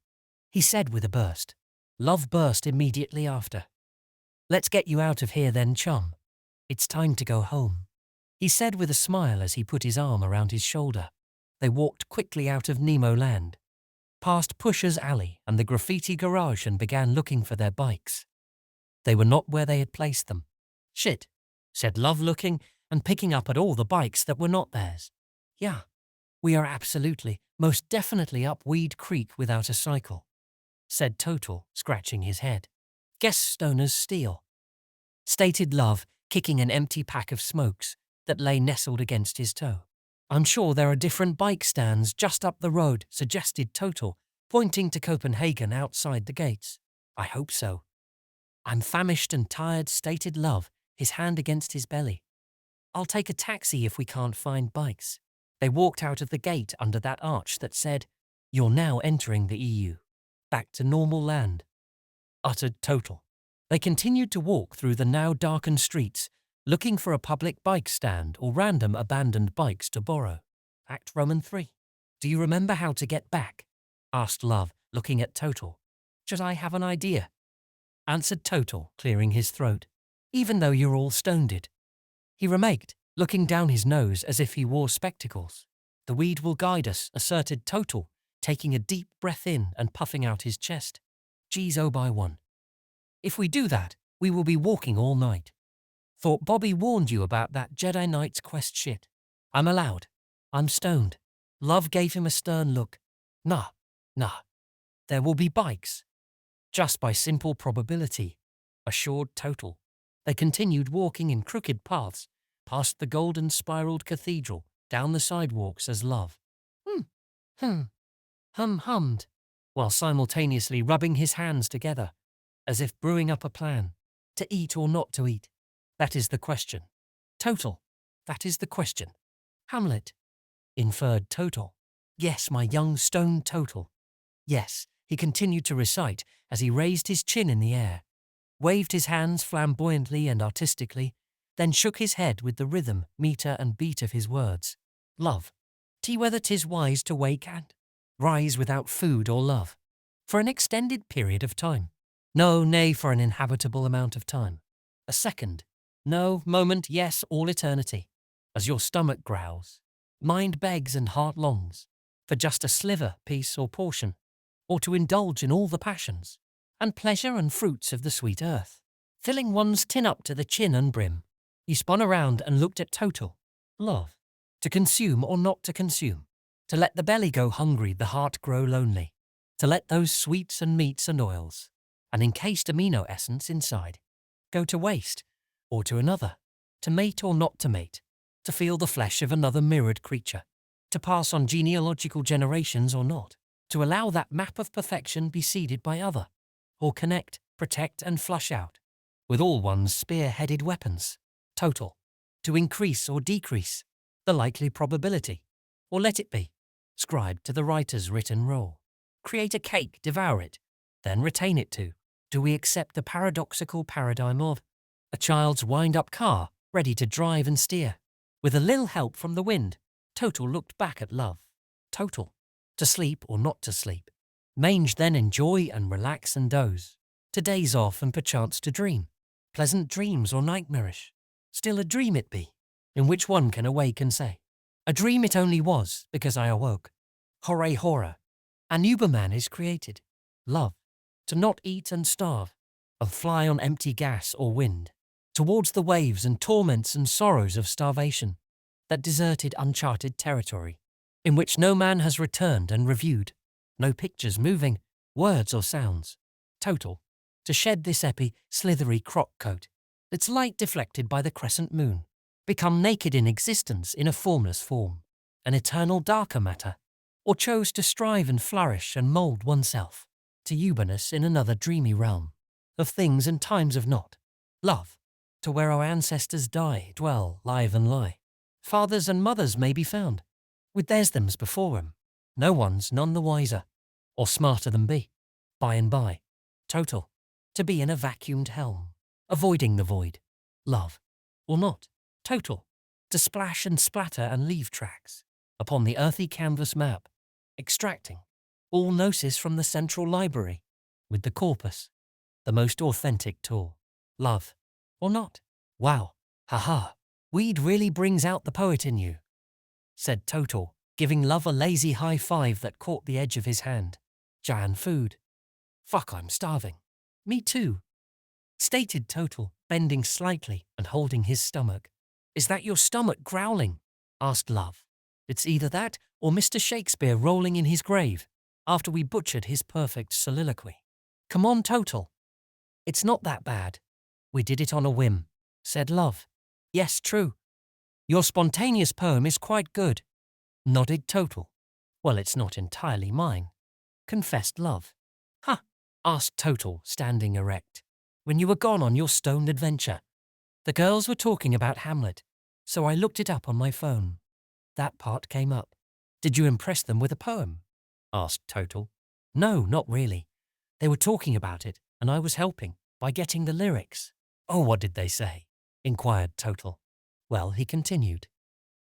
he said with a burst. Luv burst immediately after. Let's get you out of here then, chum. It's time to go home, he said with a smile as he put his arm around his shoulder. They walked quickly out of Nemo land, past Pusher's Alley and the graffiti garage, and began looking for their bikes. They were not where they had placed them. Shit, said Luv, looking and picking up at all the bikes that were not theirs. Yeah, we are absolutely, most definitely up Weed Creek without a cycle, said Total, scratching his head. Guess stoners steal, stated Luv, kicking an empty pack of smokes that lay nestled against his toe. I'm sure there are different bike stands just up the road, suggested Total, pointing to Copenhagen outside the gates. I hope so. I'm famished and tired, stated Luv, his hand against his belly. I'll take a taxi if we can't find bikes. They walked out of the gate under that arch that said, You're now entering the EU. Back to normal land, uttered Total. They continued to walk through the now darkened streets, looking for a public bike stand or random abandoned bikes to borrow. Act Roman 3. Do you remember how to get back? Asked Luv, looking at Total. Should I have an idea? Answered Total, clearing his throat. Even though you're all stoned. He remarked, looking down his nose as if he wore spectacles. The weed will guide us, asserted Total, taking a deep breath in and puffing out his chest. Geez, oh by one. If we do that, we will be walking all night. Thought Bobby warned you about that Jedi Knight's Quest shit. I'm allowed. I'm stoned. Luv gave him a stern look. Nah. There will be bikes. Just by simple probability, assured Total. They continued walking in crooked paths, past the golden spiraled cathedral, down the sidewalks as Luv hummed, while simultaneously rubbing his hands together, as if brewing up a plan, to eat or not to eat. That is the question. Total, that is the question. Hamlet, inferred Total. Yes, my young stone Total. Yes, he continued to recite as he raised his chin in the air, waved his hands flamboyantly and artistically, then shook his head with the rhythm, meter and beat of his words. Love. T whether 'tis wise to wake and rise without food or love, for an extended period of time. No, nay, for an inhabitable amount of time. A second. No, moment, yes, all eternity. As your stomach growls, mind begs and heart longs, for just a sliver, piece or portion, or to indulge in all the passions, and pleasure and fruits of the sweet earth, filling one's tin up to the chin and brim. He spun around and looked at Total. Love. To consume or not to consume. To let the belly go hungry, the heart grow lonely. To let those sweets and meats and oils, an encased amino essence inside, go to waste, or to another. To mate or not to mate. To feel the flesh of another mirrored creature. To pass on genealogical generations or not. To allow that map of perfection be seeded by other. Or connect, protect and flush out. With all one's spear-headed weapons. Total. To increase or decrease. The likely probability. Or let it be. Scribed to the writer's written role. Create a cake, devour it. Then retain it to. Do we accept the paradoxical paradigm of A child's wind-up car, ready to drive and steer. With a little help from the wind, Total looked back at Love. Total. To sleep or not to sleep. Mange then enjoy and relax and doze. To daze off and perchance to dream. Pleasant dreams or nightmarish. Still a dream it be, in which one can awake and say, a dream it only was, because I awoke. Hooray horror. An Uberman is created. Love. To not eat and starve, and fly on empty gas or wind, towards the waves and torments and sorrows of starvation, that deserted uncharted territory, in which no man has returned and reviewed, no pictures moving, words or sounds. Total. To shed this slithery crock coat, its light deflected by the crescent moon, become naked in existence in a formless form, an eternal darker matter, or chose to strive and flourish and mould oneself to uberness in another dreamy realm, of things and times of not. Love. To where our ancestors die, dwell, live and lie. Fathers and mothers may be found, with theirs thems before 'em. No one's none the wiser, or smarter than be. By and by. Total. To be in a vacuumed helm, avoiding the void. Love. Or not. Total. To splash and splatter and leave tracks upon the earthy canvas map, extracting all gnosis from the central library, with the corpus, the most authentic tool. Love. Or not. Wow. Ha-ha. Weed really brings out the poet in you, said Total, giving Love a lazy high five that caught the edge of his hand. Jan food. Fuck, I'm starving. Me too, stated Total, bending slightly and holding his stomach. Is that your stomach growling? Asked Love. It's either that or Mr. Shakespeare rolling in his grave after we butchered his perfect soliloquy. Come on, Total. It's not that bad. We did it on a whim, said Love. Yes, true. Your spontaneous poem is quite good, nodded Total. Well, it's not entirely mine, confessed Love. Huh, asked Total, standing erect. When you were gone on your stoned adventure, the girls were talking about Hamlet, so I looked it up on my phone. That part came up. Did you impress them with a poem? Asked Total. No, not really. They were talking about it, and I was helping by getting the lyrics. Oh, what did they say? Inquired Total. Well, he continued.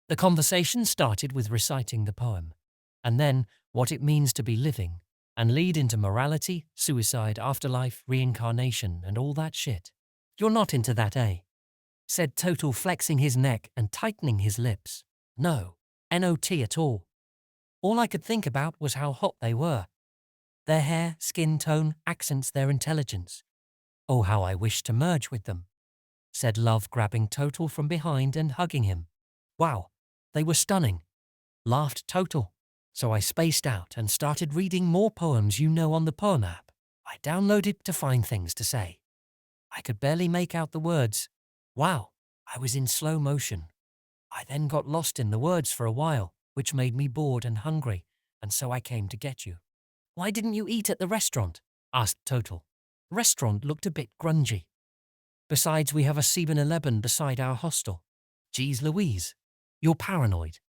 The conversation started with reciting the poem, and then what it means to be living, and lead into morality, suicide, afterlife, reincarnation, and all that shit. You're not into that, eh? Said Total, flexing his neck and tightening his lips. No, not at all. All I could think about was how hot they were. Their hair, skin tone, accents, their intelligence. Oh, how I wish to merge with them, said Love, grabbing Total from behind and hugging him. Wow, they were stunning, laughed Total. So I spaced out and started reading more poems on the poem app I downloaded to find things to say. I could barely make out the words. Wow, I was in slow motion. I then got lost in the words for a while, which made me bored and hungry, and so I came to get you. Why didn't you eat at the restaurant? Asked Total. Restaurant looked a bit grungy. Besides, we have a 7-Eleven beside our hostel. Geez Louise, you're paranoid,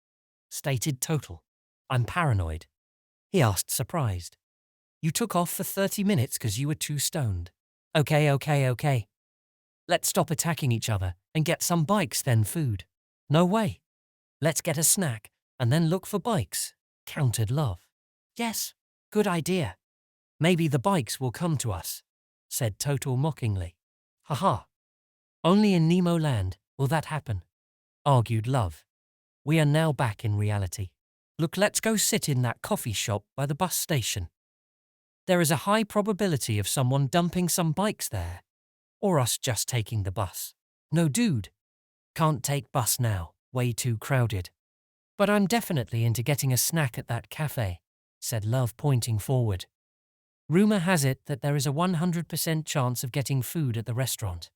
stated Total. I'm paranoid, he asked, surprised. You took off for 30 minutes because you were too stoned. Okay. Let's stop attacking each other and get some bikes, then food. No way. Let's get a snack and then look for bikes, countered Love. Yes, good idea. Maybe the bikes will come to us, said Total mockingly. Haha. Only in Nemo land will that happen, argued Love. We are now back in reality. Look, let's go sit in that coffee shop by the bus station. There is a high probability of someone dumping some bikes there, or us just taking the bus. No, dude. Can't take bus now, way too crowded. But I'm definitely into getting a snack at that cafe, said Love, pointing forward. Rumor has it that there is a 100% chance of getting food at the restaurant,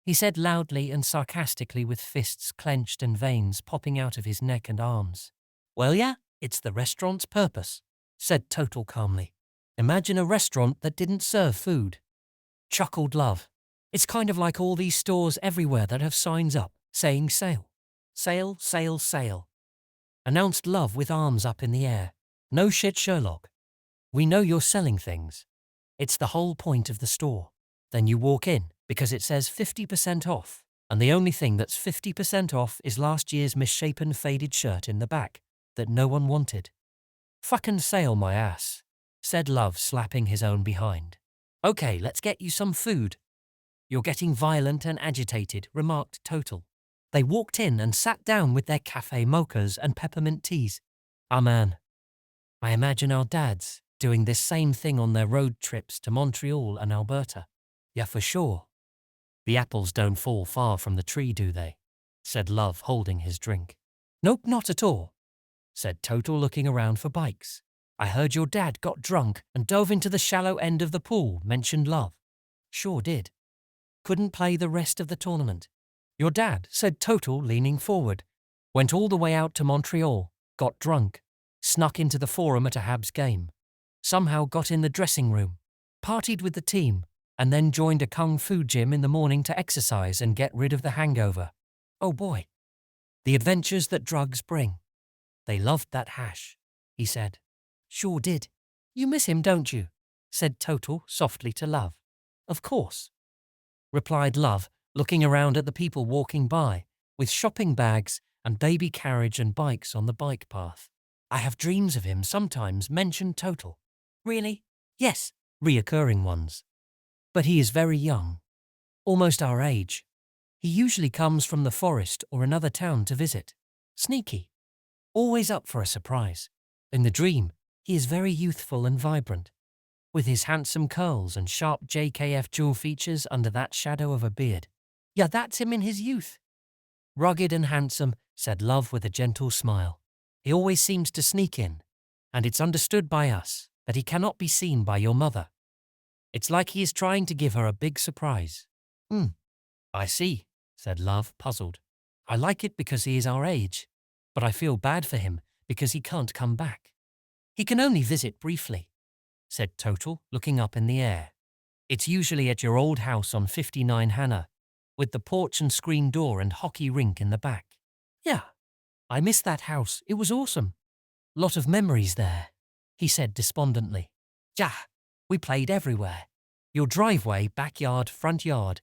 he said loudly and sarcastically, with fists clenched and veins popping out of his neck and arms. Well, yeah, it's the restaurant's purpose, said Total calmly. Imagine a restaurant that didn't serve food, chuckled Love. It's kind of like all these stores everywhere that have signs up saying sale. Sale, sale, sale, announced Love with arms up in the air. No shit, Sherlock. We know you're selling things. It's the whole point of the store. Then you walk in Because it says 50% off, and the only thing that's 50% off is last year's misshapen faded shirt in the back that no one wanted. Fucking sale, my ass, said Luv, slapping his own behind. Okay, let's get you some food. You're getting violent and agitated, remarked Total. They walked in and sat down with their cafe mochas and peppermint teas. Ah man, I imagine our dads doing this same thing on their road trips to Montreal and Alberta. Yeah, for sure. The apples don't fall far from the tree, do they? Said Luv, holding his drink. Nope, not at all, said Total, looking around for bikes. I heard your dad got drunk and dove into the shallow end of the pool, mentioned Luv. Sure did. Couldn't play the rest of the tournament. Your dad, said Total, leaning forward, went all the way out to Montreal, got drunk, snuck into the forum at a Habs game, somehow got in the dressing room, partied with the team, and then joined a kung fu gym in the morning to exercise and get rid of the hangover. Oh boy. The adventures that drugs bring. They loved that hash, he said. Sure did. You miss him, don't you? Said Total softly to Luv. Of course, replied Luv, looking around at the people walking by, with shopping bags and baby carriage and bikes on the bike path. I have dreams of him sometimes, mentioned Total. Really? Yes, reoccurring ones. But he is very young, almost our age. He usually comes from the forest or another town to visit. Sneaky. Always up for a surprise. In the dream, he is very youthful and vibrant, with his handsome curls and sharp JKF jaw features under that shadow of a beard. Yeah, that's him in his youth. Rugged and handsome, said Luv with a gentle smile. He always seems to sneak in, and it's understood by us that he cannot be seen by your mother. It's like he is trying to give her a big surprise. I see, said Luv, puzzled. I like it because he is our age, but I feel bad for him because he can't come back. He can only visit briefly, said Total, looking up in the air. It's usually at your old house on 59 Hannah, with the porch and screen door and hockey rink in the back. Yeah, I miss that house. It was awesome. Lot of memories there, he said despondently. Yeah, we played everywhere. Your driveway, backyard, front yard,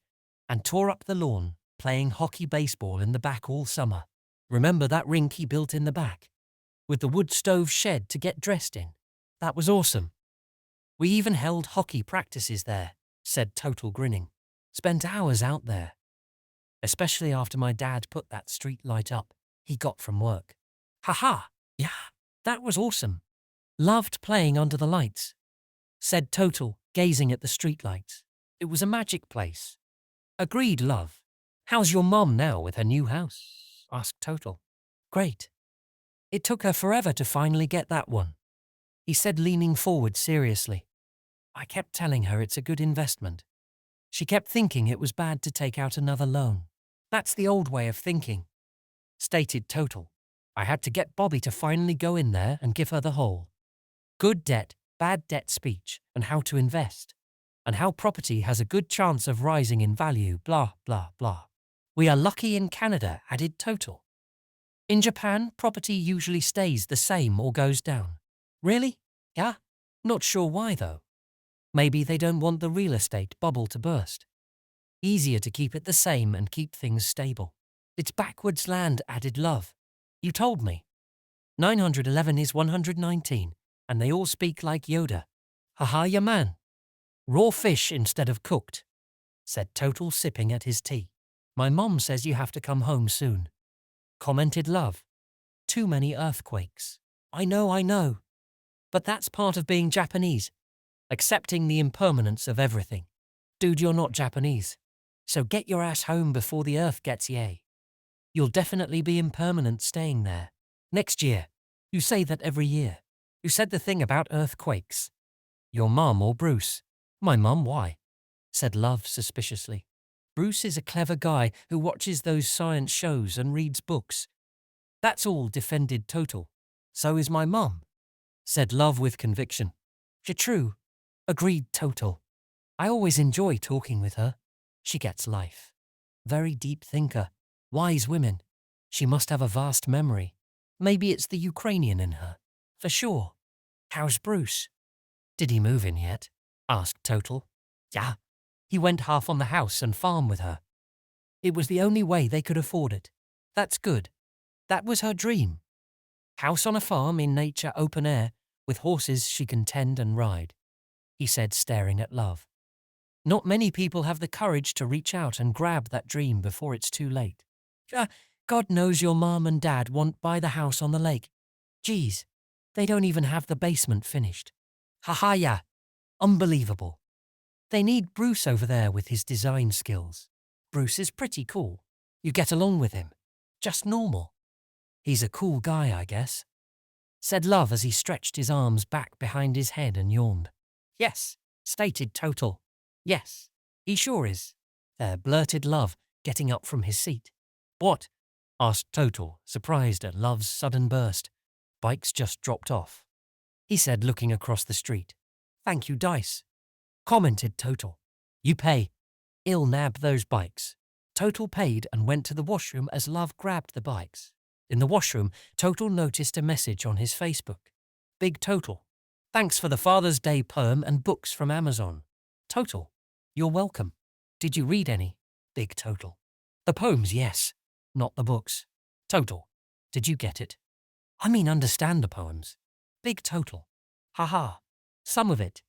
and tore up the lawn, playing hockey baseball in the back all summer. Remember that rink he built in the back, with the wood stove shed to get dressed in? That was awesome. We even held hockey practices there, said Total, grinning. Spent hours out there. Especially after my dad put that street light up he got from work. Ha! Yeah, that was awesome. Loved playing under the lights, said Total, gazing at the streetlights. It was a magic place. Agreed, Luv. How's your mom now with her new house? Asked Total. Great. It took her forever to finally get that one, he said, leaning forward seriously. I kept telling her it's a good investment. She kept thinking it was bad to take out another loan. That's the old way of thinking, stated Total. I had to get Bobby to finally go in there and give her the whole good debt, bad debt speech, and how to invest, and how property has a good chance of rising in value, blah, blah, blah. We are lucky in Canada, added Total. In Japan, property usually stays the same or goes down. Really? Yeah? Not sure why, though. Maybe they don't want the real estate bubble to burst. Easier to keep it the same and keep things stable. It's backwards land, added Luv. You told me. 911 is 119, and they all speak like Yoda. Haha, ya man. Raw fish instead of cooked, said Total, sipping at his tea. My mom says you have to come home soon, commented Luv. Too many earthquakes. I know. But that's part of being Japanese, accepting the impermanence of everything. Dude, you're not Japanese, so get your ass home before the earth gets ye. You'll definitely be impermanent staying there. Next year. You say that every year. You said the thing about earthquakes. Your mum or Bruce? My mum, why? Said Luv suspiciously. Bruce is a clever guy who watches those science shows and reads books. That's all, defended Total. So is my mum, said Luv with conviction. True, agreed Total. I always enjoy talking with her. She gets life. Very deep thinker. Wise women. She must have a vast memory. Maybe it's the Ukrainian in her. For sure. How's Bruce? Did he move in yet? Asked Total. Yeah. He went half on the house and farm with her. It was the only way they could afford it. That's good. That was her dream. House on a farm in nature, open air, with horses she can tend and ride, he said, staring at Love. Not many people have the courage to reach out and grab that dream before it's too late. God knows your mom and dad won't buy the house on the lake. Geez, they don't even have the basement finished. Yeah, unbelievable. They need Bruce over there with his design skills. Bruce is pretty cool. You get along with him. Just normal. He's a cool guy, I guess, said Love as he stretched his arms back behind his head and yawned. Yes, stated Total. Yes, he sure is, blurted Love, getting up from his seat. What? Asked Total, surprised at Love's sudden burst. Bikes just dropped off, he said, looking across the street. Thank you, Dice, commented Total. You pay. I'll nab those bikes. Total paid and went to the washroom as Love grabbed the bikes. In the washroom, Total noticed a message on his Facebook. Big Total. Thanks for the Father's Day poem and books from Amazon. Total. You're welcome. Did you read any? Big Total. The poems, yes. Not the books. Total. Did you get it? I mean, understand the poems. Big Total. Haha. Some of it.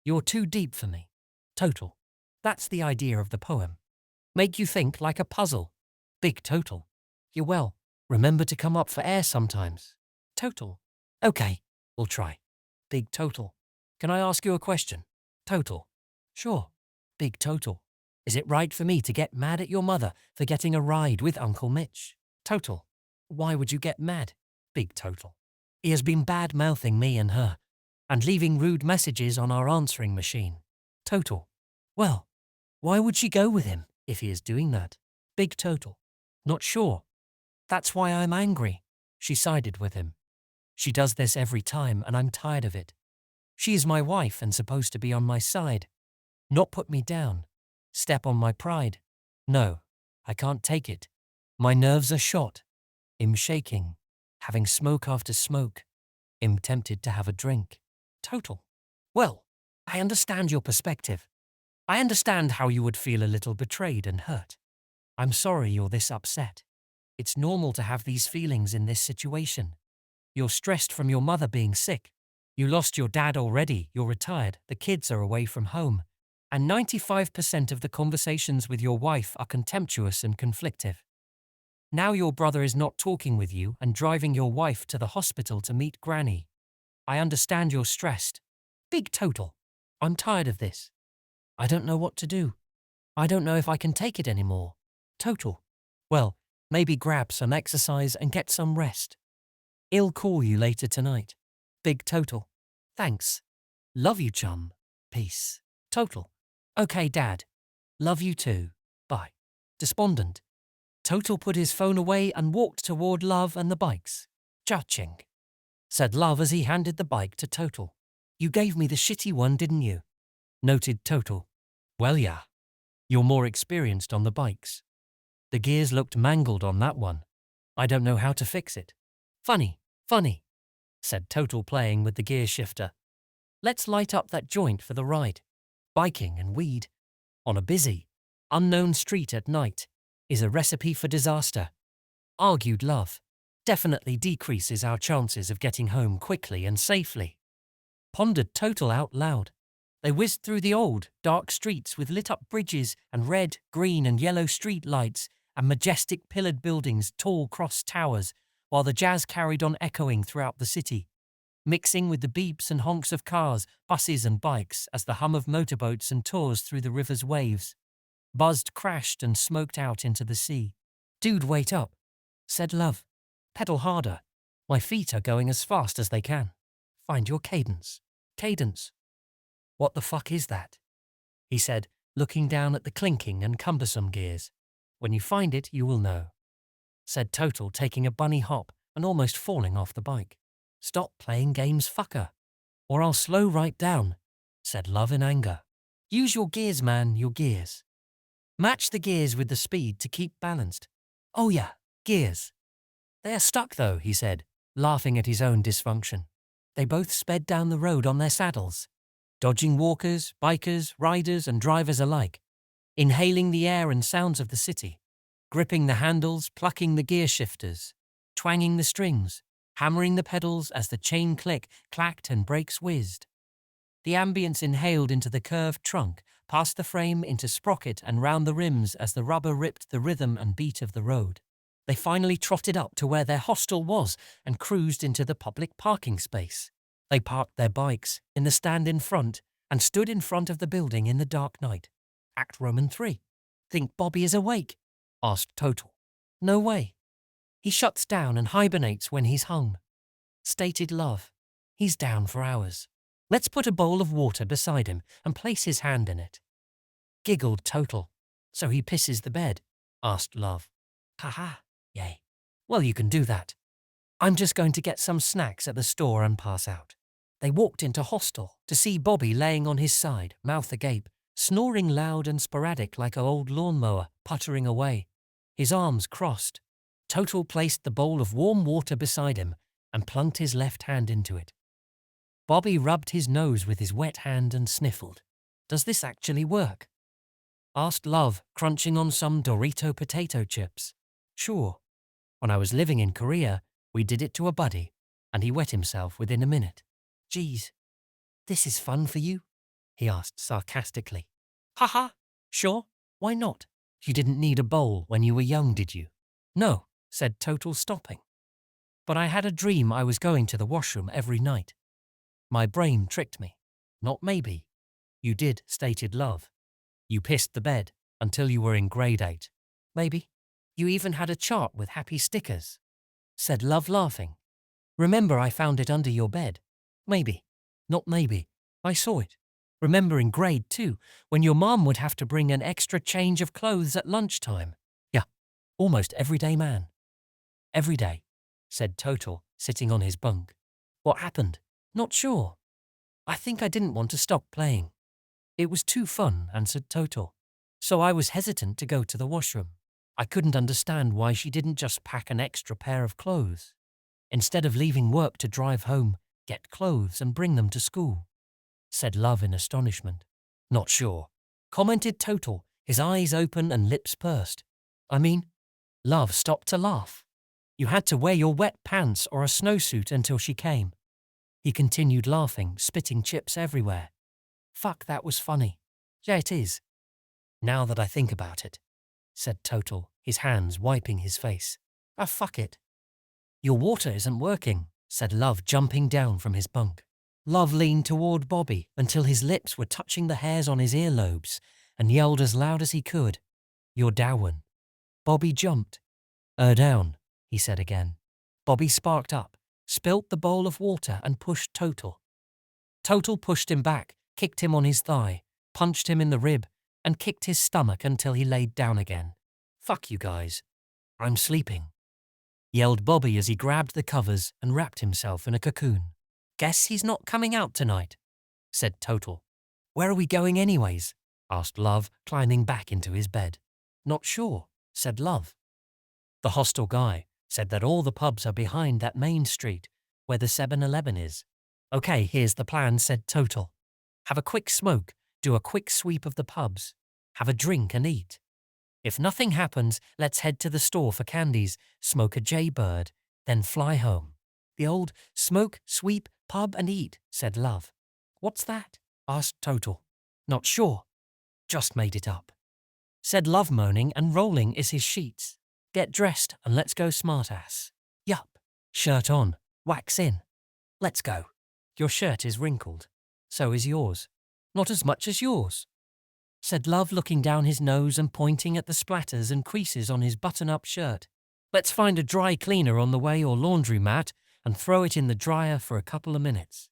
You're too deep for me. Total. That's the idea of the poem. Make you think like a puzzle. Big Total. You're well. Remember to come up for air sometimes. Total. Okay, we'll try. Big Total. Can I ask you a question? Total. Sure. Big Total. Is it right for me to get mad at your mother for getting a ride with Uncle Mitch? Total. Why would you get mad? Big Total. He has been bad-mouthing me and her, and leaving rude messages on our answering machine. Total. Well, why would she go with him if he is doing that? Big Total. Not sure. That's why I'm angry. She sided with him. She does this every time and I'm tired of it. She is my wife and supposed to be on my side. Not put me down. Step on my pride. No, I can't take it. My nerves are shot. I'm shaking. Having smoke after smoke. I'm tempted to have a drink. Total. Well, I understand your perspective. I understand how you would feel a little betrayed and hurt. I'm sorry you're this upset. It's normal to have these feelings in this situation. You're stressed from your mother being sick. You lost your dad already, you're retired, the kids are away from home. And 95% of the conversations with your wife are contemptuous and conflictive. Now your brother is not talking with you and driving your wife to the hospital to meet Granny. I understand you're stressed. Big Total. I'm tired of this. I don't know what to do. I don't know if I can take it anymore. Total. Well, maybe grab some exercise and get some rest. I'll call you later tonight. Big Total. Thanks. Love you, chum. Peace. Total. Okay, Dad. Love you too. Bye. Despondent. Total put his phone away and walked toward Love and the bikes. Cha-ching, said Love as he handed the bike to Total. You gave me the shitty one, didn't you? Noted Total. Well, yeah. You're more experienced on the bikes. The gears looked mangled on that one. I don't know how to fix it. Funny, said Total, playing with the gear shifter. Let's light up that joint for the ride. Biking and weed on a busy, unknown street at night is a recipe for disaster, argued Love. Definitely decreases our chances of getting home quickly and safely. Pondered Total out loud. They whizzed through the old, dark streets with lit-up bridges and red, green and yellow street lights and majestic pillared buildings, tall cross towers, while the jazz carried on echoing throughout the city, mixing with the beeps and honks of cars, buses and bikes as the hum of motorboats and tours through the river's waves buzzed, crashed and smoked out into the sea. Dude, wait up, said Love. Pedal harder. My feet are going as fast as they can. Find your cadence. Cadence. What the fuck is that? He said, looking down at the clinking and cumbersome gears. When you find it, you will know, said Total, taking a bunny hop and almost falling off the bike. Stop playing games, fucker, or I'll slow right down, said Love in anger. Use your gears, man, your gears. Match the gears with the speed to keep balanced. Oh yeah, gears. They are stuck though, he said, laughing at his own dysfunction. They both sped down the road on their saddles, dodging walkers, bikers, riders and drivers alike, inhaling the air and sounds of the city, gripping the handles, plucking the gear shifters, twanging the strings, hammering the pedals as the chain clacked and brakes whizzed. The ambience inhaled into the curved trunk, past the frame into sprocket and round the rims as the rubber ripped the rhythm and beat of the road. They finally trotted up to where their hostel was and cruised into the public parking space. They parked their bikes in the stand in front and stood in front of the building in the dark night. Act Roman 3. Think Bobby is awake? Asked Total. No way. He shuts down and hibernates when he's hung. Stated Love. He's down for hours. Let's put a bowl of water beside him and place his hand in it. Giggled Total. So he pisses the bed? Asked Love. Ha. Yay. Well, you can do that. I'm just going to get some snacks at the store and pass out. They walked into Hostel to see Bobby laying on his side, mouth agape, snoring loud and sporadic like an old lawnmower, puttering away. His arms crossed. Total placed the bowl of warm water beside him and plunked his left hand into it. Bobby rubbed his nose with his wet hand and sniffled. Does this actually work? Asked Love, crunching on some Dorito potato chips. Sure. When I was living in Korea, we did it to a buddy, and he wet himself within a minute. Geez, this is fun for you? He asked sarcastically. Haha, sure, why not? You didn't need a bowl when you were young, did you? No, said Total, stopping. But I had a dream I was going to the washroom every night. My brain tricked me. Not maybe. You did, stated Love. You pissed the bed until you were in grade 8. Maybe. You even had a chart with happy stickers, said Love, laughing. Remember I found it under your bed? Maybe. Not maybe. I saw it. Remember in grade 2, when your mom would have to bring an extra change of clothes at lunchtime? Yeah, almost every day, man. Every day, said Total, sitting on his bunk. What happened? Not sure. I think I didn't want to stop playing. It was too fun, answered Total. So I was hesitant to go to the washroom. I couldn't understand why she didn't just pack an extra pair of clothes. Instead of leaving work to drive home, get clothes and bring them to school, said Love in astonishment. Not sure, commented Total, his eyes open and lips pursed. I mean, Love stopped to laugh. You had to wear your wet pants or a snowsuit until she came. He continued laughing, spitting chips everywhere. Fuck, that was funny. Yeah, it is. Now that I think about it, said Total, his hands wiping his face. Ah, fuck it. Your water isn't working, said Love, jumping down from his bunk. Love leaned toward Bobby until his lips were touching the hairs on his earlobes and yelled as loud as he could. You're down. Bobby jumped. Down, he said again. Bobby sparked up, spilt the bowl of water and pushed Total. Total pushed him back, kicked him on his thigh, punched him in the rib, and kicked his stomach until he laid down again. Fuck you guys. I'm sleeping, yelled Bobby as he grabbed the covers and wrapped himself in a cocoon. Guess he's not coming out tonight, said Total. Where are we going anyways? Asked Love, climbing back into his bed. Not sure, said Love. The hostel guy said that all the pubs are behind that main street where the 7-Eleven is. Okay, here's the plan, said Total. Have a quick smoke, do a quick sweep of the pubs, have a drink and eat. If nothing happens, let's head to the store for candies, smoke a jaybird, then fly home. The old smoke, sweep, pub and eat, said Love. What's that? Asked Total. Not sure. Just made it up, said Love, moaning and rolling is his sheets. Get dressed and let's go, smartass. Yup. Shirt on, wax in. Let's go. Your shirt is wrinkled. So is yours. Not as much as yours, said Love, looking down his nose and pointing at the splatters and creases on his button-up shirt. Let's find a dry cleaner on the way or laundry mat and throw it in the dryer for a couple of minutes.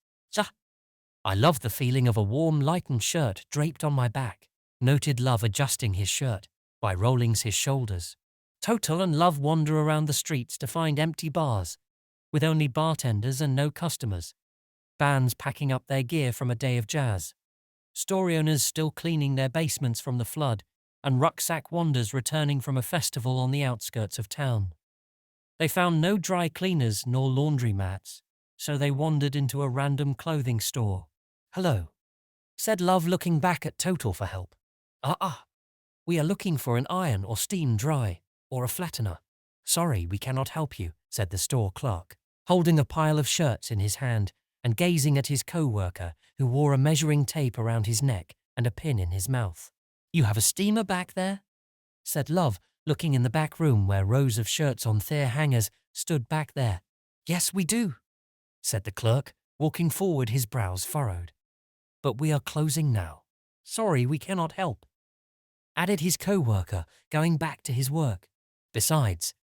I love the feeling of a warm, lightened shirt draped on my back, noted Love, adjusting his shirt by rolling his shoulders. Total and Love wander around the streets to find empty bars, with only bartenders and no customers. Bands packing up their gear from a day of jazz. Store owners still cleaning their basements from the flood, and rucksack wanders returning from a festival on the outskirts of town. They found no dry cleaners nor laundry mats, so they wandered into a random clothing store. Hello, said Love, looking back at Total for help. We are looking for an iron or steam dry, or a flattener. Sorry, we cannot help you, said the store clerk, holding a pile of shirts in his hand and gazing at his co-worker who wore a measuring tape around his neck and a pin in his mouth. You have a steamer back there? Said Love, looking in the back room where rows of shirts on thin hangers stood back there. Yes, we do, said the clerk, walking forward, his brows furrowed. But we are closing now. Sorry, we cannot help, added his co-worker, going back to his work. Besides,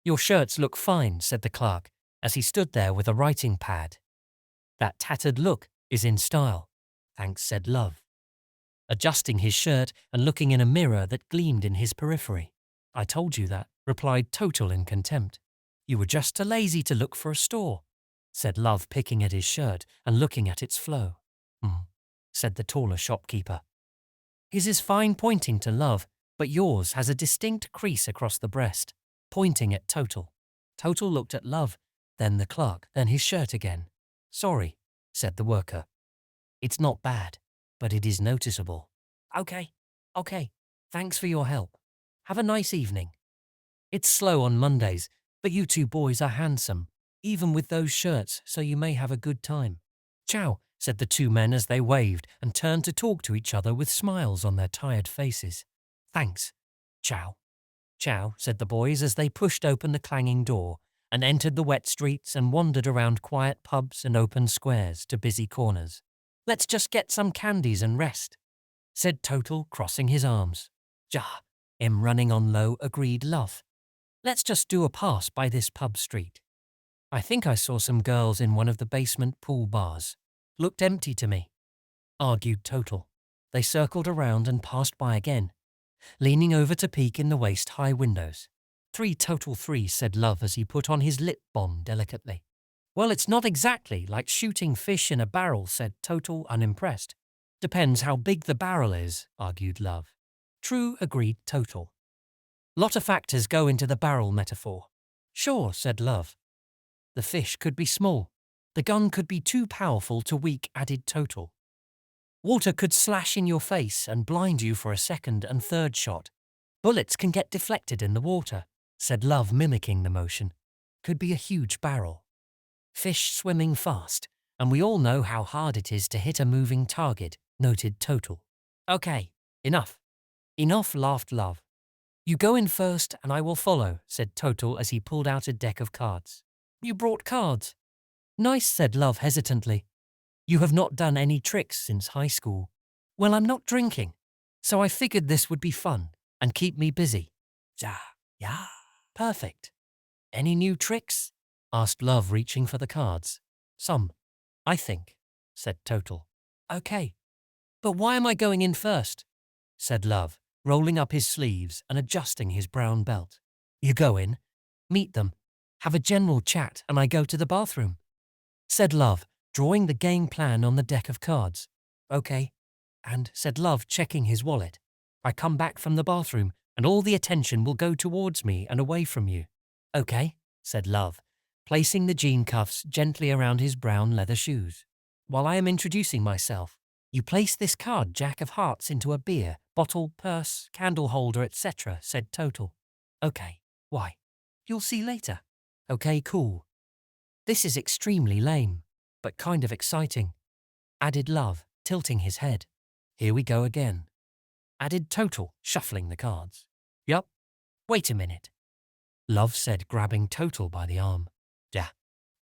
your shirts look fine, said the clerk, as he stood there with a writing pad. That tattered look is in style. Thanks, said Love, adjusting his shirt and looking in a mirror that gleamed in his periphery. I told you that, replied Total in contempt. You were just too lazy to look for a store, said Love, picking at his shirt and looking at its flow. Said the taller shopkeeper. His is fine, pointing to Love, but yours has a distinct crease across the breast, pointing at Total. Total looked at Love, then the clerk, then his shirt again. Sorry, said the worker. It's not bad, but it is noticeable. Okay, thanks for your help. Have a nice evening. It's slow on Mondays, but you two boys are handsome, even with those shirts, so you may have a good time. Ciao, said the two men as they waved and turned to talk to each other with smiles on their tired faces. Thanks. Ciao. Ciao, said the boys as they pushed open the clanging door and entered the wet streets and wandered around quiet pubs and open squares to busy corners. Let's just get some candies and rest, said Total, crossing his arms. Ja, I'm running on low, agreed Love. Let's just do a pass by this pub street. I think I saw some girls in one of the basement pool bars. Looked empty to me, argued Total. They circled around and passed by again, leaning over to peek in the waist-high windows. 3 Total 3, said Love as he put on his lip balm delicately. Well, it's not exactly like shooting fish in a barrel, said Total, unimpressed. Depends how big the barrel is, argued Love. True, agreed Total. Lot of factors go into the barrel metaphor. Sure, said Love. The fish could be small. The gun could be too powerful to weak, added Total. Water could slash in your face and blind you for a second and third shot. Bullets can get deflected in the water, said Love, mimicking the motion. Could be a huge barrel. Fish swimming fast, and we all know how hard it is to hit a moving target, noted Total. Okay, enough. Enough, laughed Love. You go in first and I will follow, said Total as he pulled out a deck of cards. You brought cards. Nice, said Love hesitantly. You have not done any tricks since high school. Well, I'm not drinking, so I figured this would be fun and keep me busy. Yeah, perfect. Any new tricks? Asked Love, reaching for the cards. Some, I think, said Total. Okay, but why am I going in first? Said Love, rolling up his sleeves and adjusting his brown belt. You go in, meet them, have a general chat, and I go to the bathroom, said Love, drawing the game plan on the deck of cards. Okay, and, said Love, checking his wallet, I come back from the bathroom and all the attention will go towards me and away from you. Okay, said Love, placing the jean cuffs gently around his brown leather shoes. While I am introducing myself, you place this card Jack of Hearts into a beer, bottle, purse, candle holder, etc., said Total. Okay, why? You'll see later. Okay, cool. This is extremely lame, but kind of exciting, added Love, tilting his head. Here we go again, added Total, shuffling the cards. Yup. Wait a minute, Love said, grabbing Total by the arm. Yeah.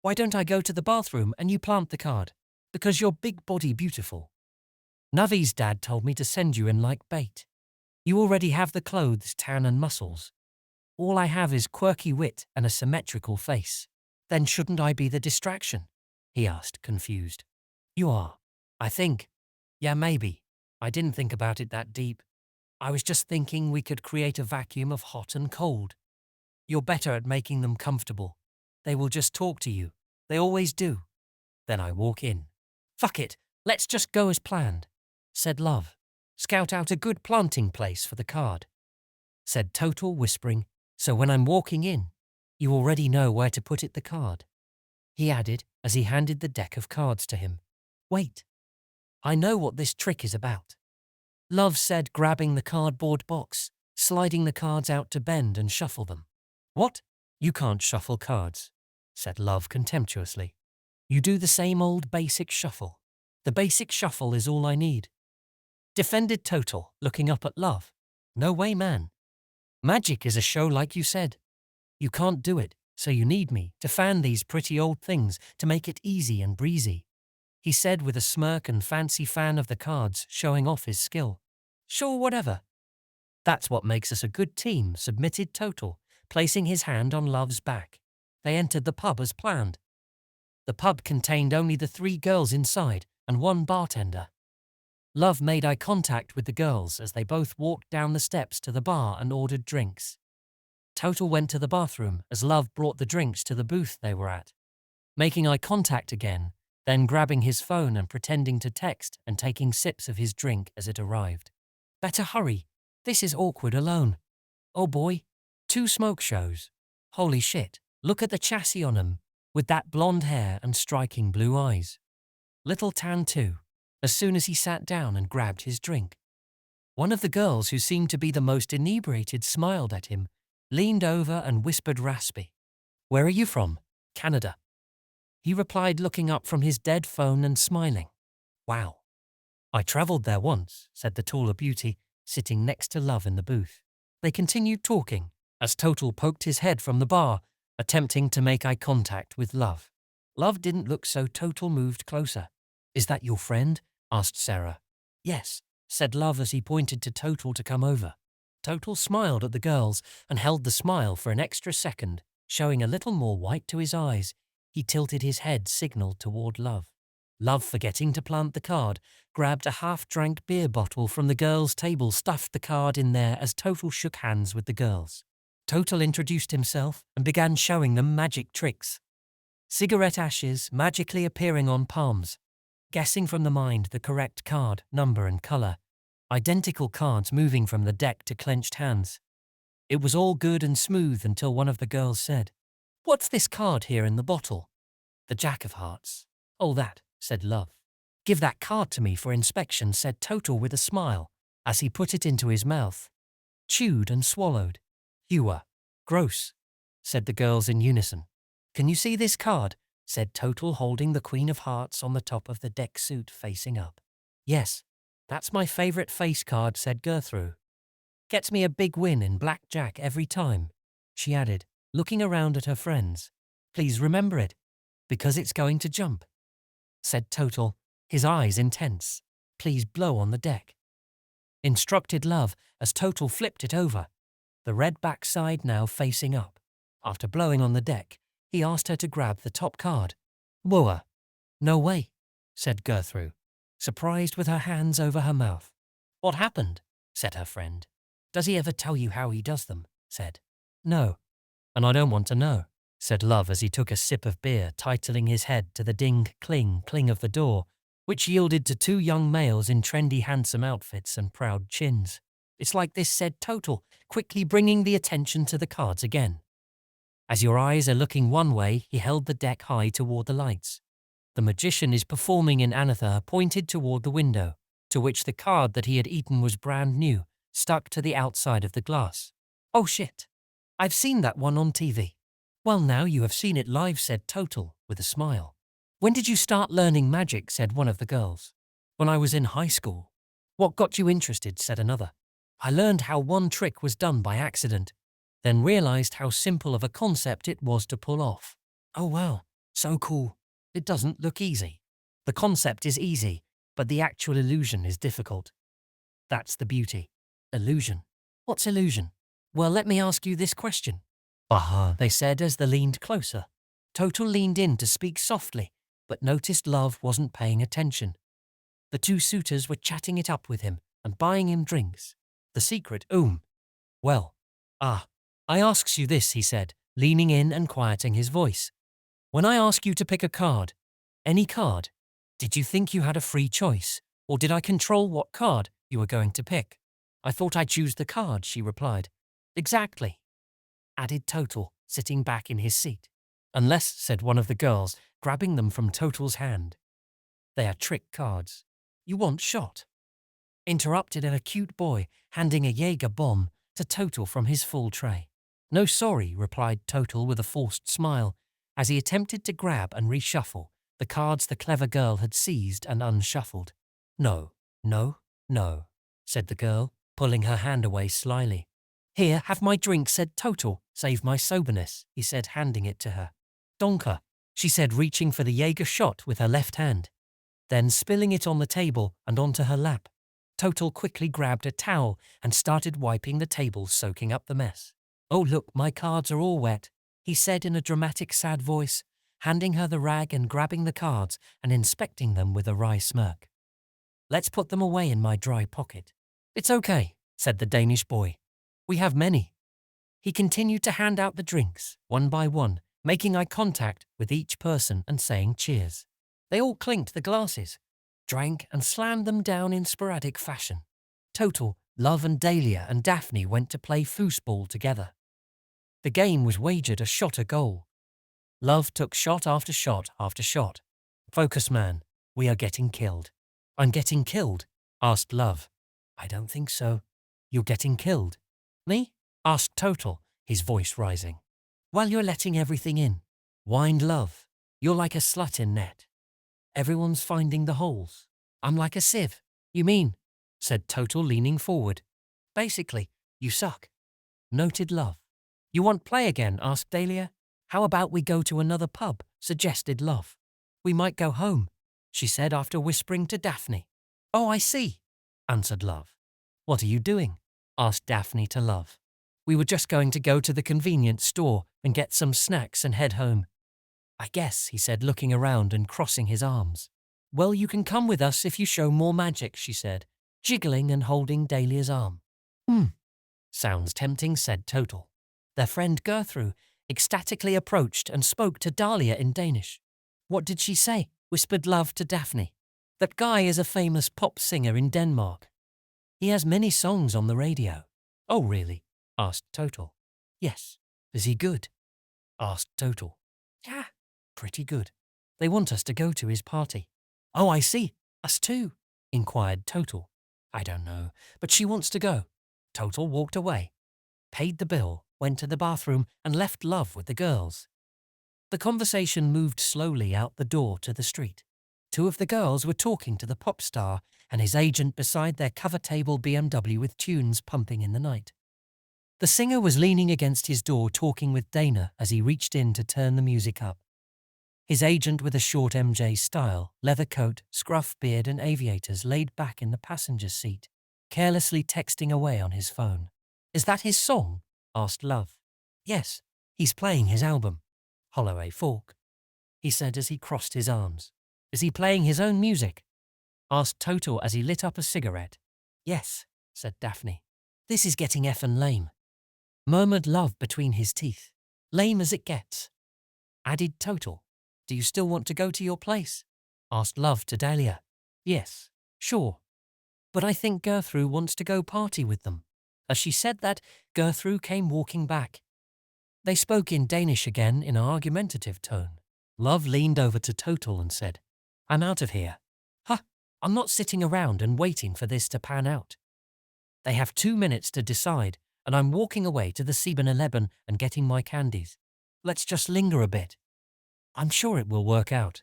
Why don't I go to the bathroom and you plant the card? Because you're big body beautiful. Navi's dad told me to send you in like bait. You already have the clothes, tan and muscles. All I have is quirky wit and a symmetrical face. Then shouldn't I be the distraction? He asked, confused. You are, I think. Yeah, maybe. I didn't think about it that deep. I was just thinking we could create a vacuum of hot and cold. You're better at making them comfortable. They will just talk to you. They always do. Then I walk in. Fuck it, let's just go as planned, said Love. Scout out a good planting place for the card, said Total, whispering, so when I'm walking in, you already know where to put the card. He added as he handed the deck of cards to him. Wait, I know what this trick is about. Love said, grabbing the cardboard box, sliding the cards out to bend and shuffle them. What? You can't shuffle cards, said Love contemptuously. You do the same old basic shuffle. The basic shuffle is all I need. Defended Total, looking up at Love. No way, man. Magic is a show like you said. You can't do it, so you need me to fan these pretty old things to make it easy and breezy, he said with a smirk and fancy fan of the cards, showing off his skill. Sure, whatever. That's what makes us a good team, submitted Total, placing his hand on Love's back. They entered the pub as planned. The pub contained only the 3 girls inside and 1 bartender. Love made eye contact with the girls as they both walked down the steps to the bar and ordered drinks. Total went to the bathroom as Love brought the drinks to the booth they were at. Making eye contact again, then grabbing his phone and pretending to text and taking sips of his drink as it arrived. Better hurry. This is awkward alone. Oh boy, 2 smoke shows. Holy shit, look at the chassis on him, with that blonde hair and striking blue eyes. Little tan too, as soon as he sat down and grabbed his drink. One of the girls, who seemed to be the most inebriated, smiled at him, leaned over and whispered raspy. Where are you from? Canada. He replied, looking up from his dead phone and smiling. Wow. I travelled there once, said the taller beauty, sitting next to Love in the booth. They continued talking, as Total poked his head from the bar, attempting to make eye contact with Love. Love didn't look, so Total moved closer. Is that your friend? Asked Sarah. Yes, said Love as he pointed to Total to come over. Total smiled at the girls and held the smile for an extra second, showing a little more white to his eyes. He tilted his head, signaled toward Love. Love, forgetting to plant the card, grabbed a half-drank beer bottle from the girls' table, stuffed the card in there as Total shook hands with the girls. Total introduced himself and began showing them magic tricks. Cigarette ashes magically appearing on palms, guessing from the mind the correct card, number and color, identical cards moving from the deck to clenched hands. It was all good and smooth until one of the girls said, What's this card here in the bottle? The Jack of Hearts. Oh, that, said Love. Give that card to me for inspection, said Total with a smile, as he put it into his mouth. Chewed and swallowed. Ewer. Gross, said the girls in unison. Can you see this card? Said Total, holding the Queen of Hearts on the top of the deck suit facing up. Yes, that's my favourite face card, said Gertrude. Gets me a big win in blackjack every time, she added, looking around at her friends. Please remember it, because it's going to jump, said Total, his eyes intense. Please blow on the deck, instructed Love as Total flipped it over, the red backside now facing up. After blowing on the deck, he asked her to grab the top card. Whoa. No way, said Gertrude, surprised with her hands over her mouth. What happened? Said her friend. Does he ever tell you how he does them? Said. No, and I don't want to know, said Love as he took a sip of beer, titling his head to the ding-cling-cling of the door, which yielded to 2 young males in trendy handsome outfits and proud chins. It's like this, said Total, quickly bringing the attention to the cards again. As your eyes are looking one way, he held the deck high toward the lights. The magician is performing in Anatha pointed toward the window, to which the card that he had eaten was brand new, stuck to the outside of the glass. Oh shit, I've seen that one on TV. Well, now you have seen it live, said Total, with a smile. When did you start learning magic? Said one of the girls. When I was in high school. What got you interested? Said another. I learned how one trick was done by accident, then realized how simple of a concept it was to pull off. Oh wow, so cool. It doesn't look easy. The concept is easy, but the actual illusion is difficult. That's the beauty. Illusion. What's illusion? Well, let me ask you this question. Aha, they said as they leaned closer. Total leaned in to speak softly, but noticed Love wasn't paying attention. The 2 suitors were chatting it up with him and buying him drinks. The secret, Well, I asks you this, he said, leaning in and quieting his voice. When I ask you to pick a card, any card, did you think you had a free choice, or did I control what card you were going to pick? I thought I'd choose the card, she replied. Exactly, added Total, sitting back in his seat. Unless, said one of the girls, grabbing them from Total's hand. They are trick cards. You want shot. interrupted a cute boy, handing a Jaeger bomb to Total from his full tray. No sorry, replied Total with a forced smile, as he attempted to grab and reshuffle the cards the clever girl had seized and unshuffled. No, no, no, said the girl, pulling her hand away slyly. Here, have my drink, said Total. Save my soberness, he said, handing it to her. Donker, she said, reaching for the Jaeger shot with her left hand. Then spilling it on the table and onto her lap, Total quickly grabbed a towel and started wiping the table, soaking up the mess. Oh, look, my cards are all wet, he said in a dramatic, sad voice, handing her the rag and grabbing the cards and inspecting them with a wry smirk. Let's put them away in my dry pocket. It's okay, said the Danish boy. We have many. He continued to hand out the drinks, one by one, making eye contact with each person and saying cheers. They all clinked the glasses, drank and slammed them down in sporadic fashion. Total, Luv and Dahlia and Daphne went to play foosball together. The game was wagered a shot a goal. Luv took shot after shot after shot. Focus, man, we are getting killed. I'm getting killed, asked Luv. I don't think so. You're getting killed. Me? Asked Total, his voice rising. Well, you're letting everything in, whined Luv. You're like a slut in net. Everyone's finding the holes. I'm like a sieve. You mean? Said Total, leaning forward. Basically, you suck. Noted Luv. You want play again? Asked Dahlia. How about we go to another pub? Suggested Luv. We might go home, she said after whispering to Daphne. Oh, I see, answered Luv. What are you doing? Asked Daphne to Luv. We were just going to go to the convenience store and get some snacks and head home. I guess, he said, looking around and crossing his arms. Well, you can come with us if you show more magic, she said, jiggling and holding Dahlia's arm. Sounds tempting, said Total. Their friend Gertrude ecstatically approached and spoke to Dahlia in Danish. What did she say? Whispered Luv to Daphne. That guy is a famous pop singer in Denmark. He has many songs on the radio. Oh, really? Asked Total. Yes. Is he good? Asked Total. Yeah, pretty good. They want us to go to his party. Oh, I see. Us too, inquired Total. I don't know, but she wants to go. Total walked away, paid the bill, went to the bathroom and left Luv with the girls. The conversation moved slowly out the door to the street. Two of the girls were talking to the pop star and his agent beside their cover table BMW with tunes pumping in the night. The singer was leaning against his door talking with Dana as he reached in to turn the music up. His agent with a short MJ style, leather coat, scruff beard and aviators laid back in the passenger seat, carelessly texting away on his phone. Is that his song? Asked Luv. Yes, he's playing his album. Hollow a fork, he said as he crossed his arms. Is he playing his own music? Asked Total as he lit up a cigarette. Yes, said Daphne. This is getting effin' lame, murmured Luv between his teeth. Lame as it gets. Added Total. Do you still want to go to your place? Asked Luv to Dahlia. Yes, sure. But I think Gertrude wants to go party with them. As she said that, Gertrude came walking back. They spoke in Danish again in an argumentative tone. Luv leaned over to Total and said, I'm out of here. Huh, I'm not sitting around and waiting for this to pan out. They have 2 minutes to decide, and I'm walking away to the 7-Eleven and getting my candies. Let's just linger a bit. I'm sure it will work out,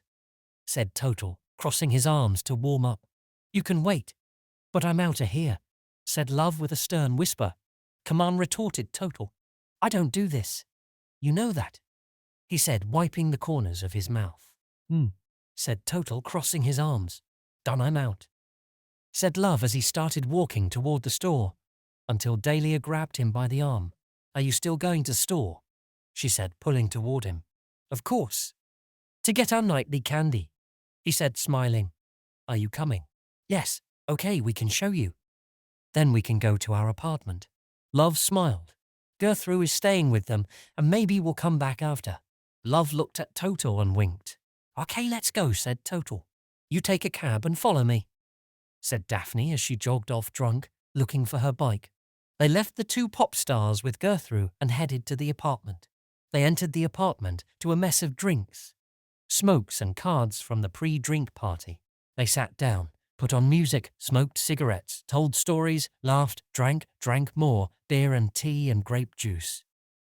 said Total, crossing his arms to warm up. You can wait, but I'm out of here, said Luv with a stern whisper. Come on, retorted Total. I don't do this. You know that, he said, wiping the corners of his mouth. Said Total, crossing his arms. Done, I'm out, said Luv as he started walking toward the store, until Dahlia grabbed him by the arm. Are you still going to store? She said, pulling toward him. Of course. To get our nightly candy, he said, smiling. Are you coming? Yes, okay, we can show you. Then we can go to our apartment. Luv smiled. Gertrude is staying with them, and maybe we'll come back after. Luv looked at Total and winked. Okay, let's go, said Total. You take a cab and follow me, said Daphne as she jogged off drunk, looking for her bike. They left the two pop stars with Gertrude and headed to the apartment. They entered the apartment to a mess of drinks, smokes and cards from the pre-drink party. They sat down, Put on music, smoked cigarettes, told stories, laughed, drank more, beer and tea and grape juice.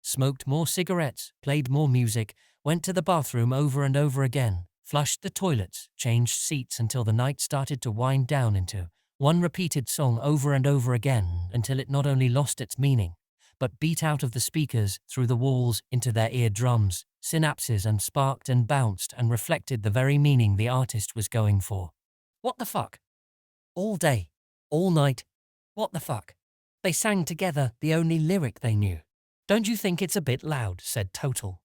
Smoked more cigarettes, played more music, went to the bathroom over and over again, flushed the toilets, changed seats until the night started to wind down into one repeated song over and over again until it not only lost its meaning, but beat out of the speakers, through the walls, into their eardrums, synapses, and sparked and bounced and reflected the very meaning the artist was going for. What the fuck? All day, all night, what the fuck? They sang together the only lyric they knew. Don't you think it's a bit loud, said Total,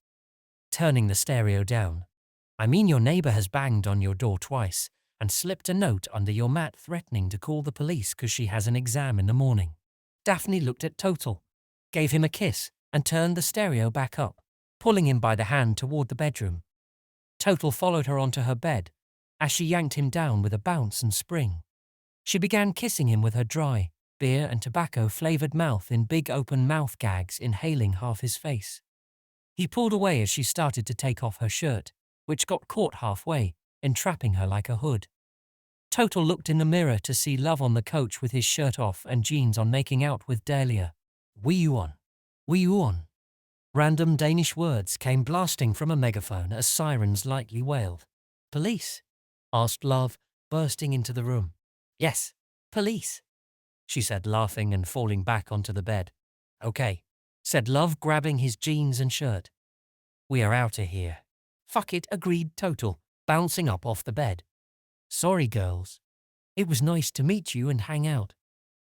turning the stereo down. I mean, your neighbor has banged on your door twice and slipped a note under your mat threatening to call the police because she has an exam in the morning. Daphne looked at Total, gave him a kiss, and turned the stereo back up, pulling him by the hand toward the bedroom. Total followed her onto her bed as she yanked him down with a bounce and spring. She began kissing him with her dry, beer and tobacco-flavored mouth in big open mouth gags, inhaling half his face. He pulled away as she started to take off her shirt, which got caught halfway, entrapping her like a hood. Total looked in the mirror to see Luv on the couch with his shirt off and jeans on, making out with Dahlia. "Were you on? Were you on?" Random Danish words came blasting from a megaphone as sirens lightly wailed. "Police?" asked Luv, bursting into the room. "Yes, police," she said, laughing and falling back onto the bed. "Okay," said Luv, grabbing his jeans and shirt. "We are out of here." "Fuck it," agreed Total, bouncing up off the bed. "Sorry, girls. It was nice to meet you and hang out,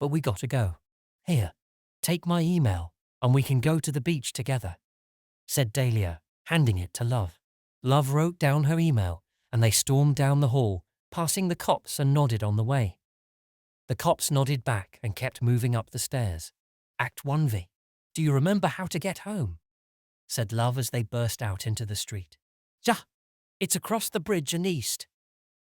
but we gotta go. Here, take my email, and we can go to the beach together," said Dahlia, handing it to Luv. Luv wrote down her email, and they stormed down the hall, passing the cops, and nodded on the way. The cops nodded back and kept moving up the stairs. Act 1V. "Do you remember how to get home?" said Luv as they burst out into the street. "Yeah, it's across the bridge and east,"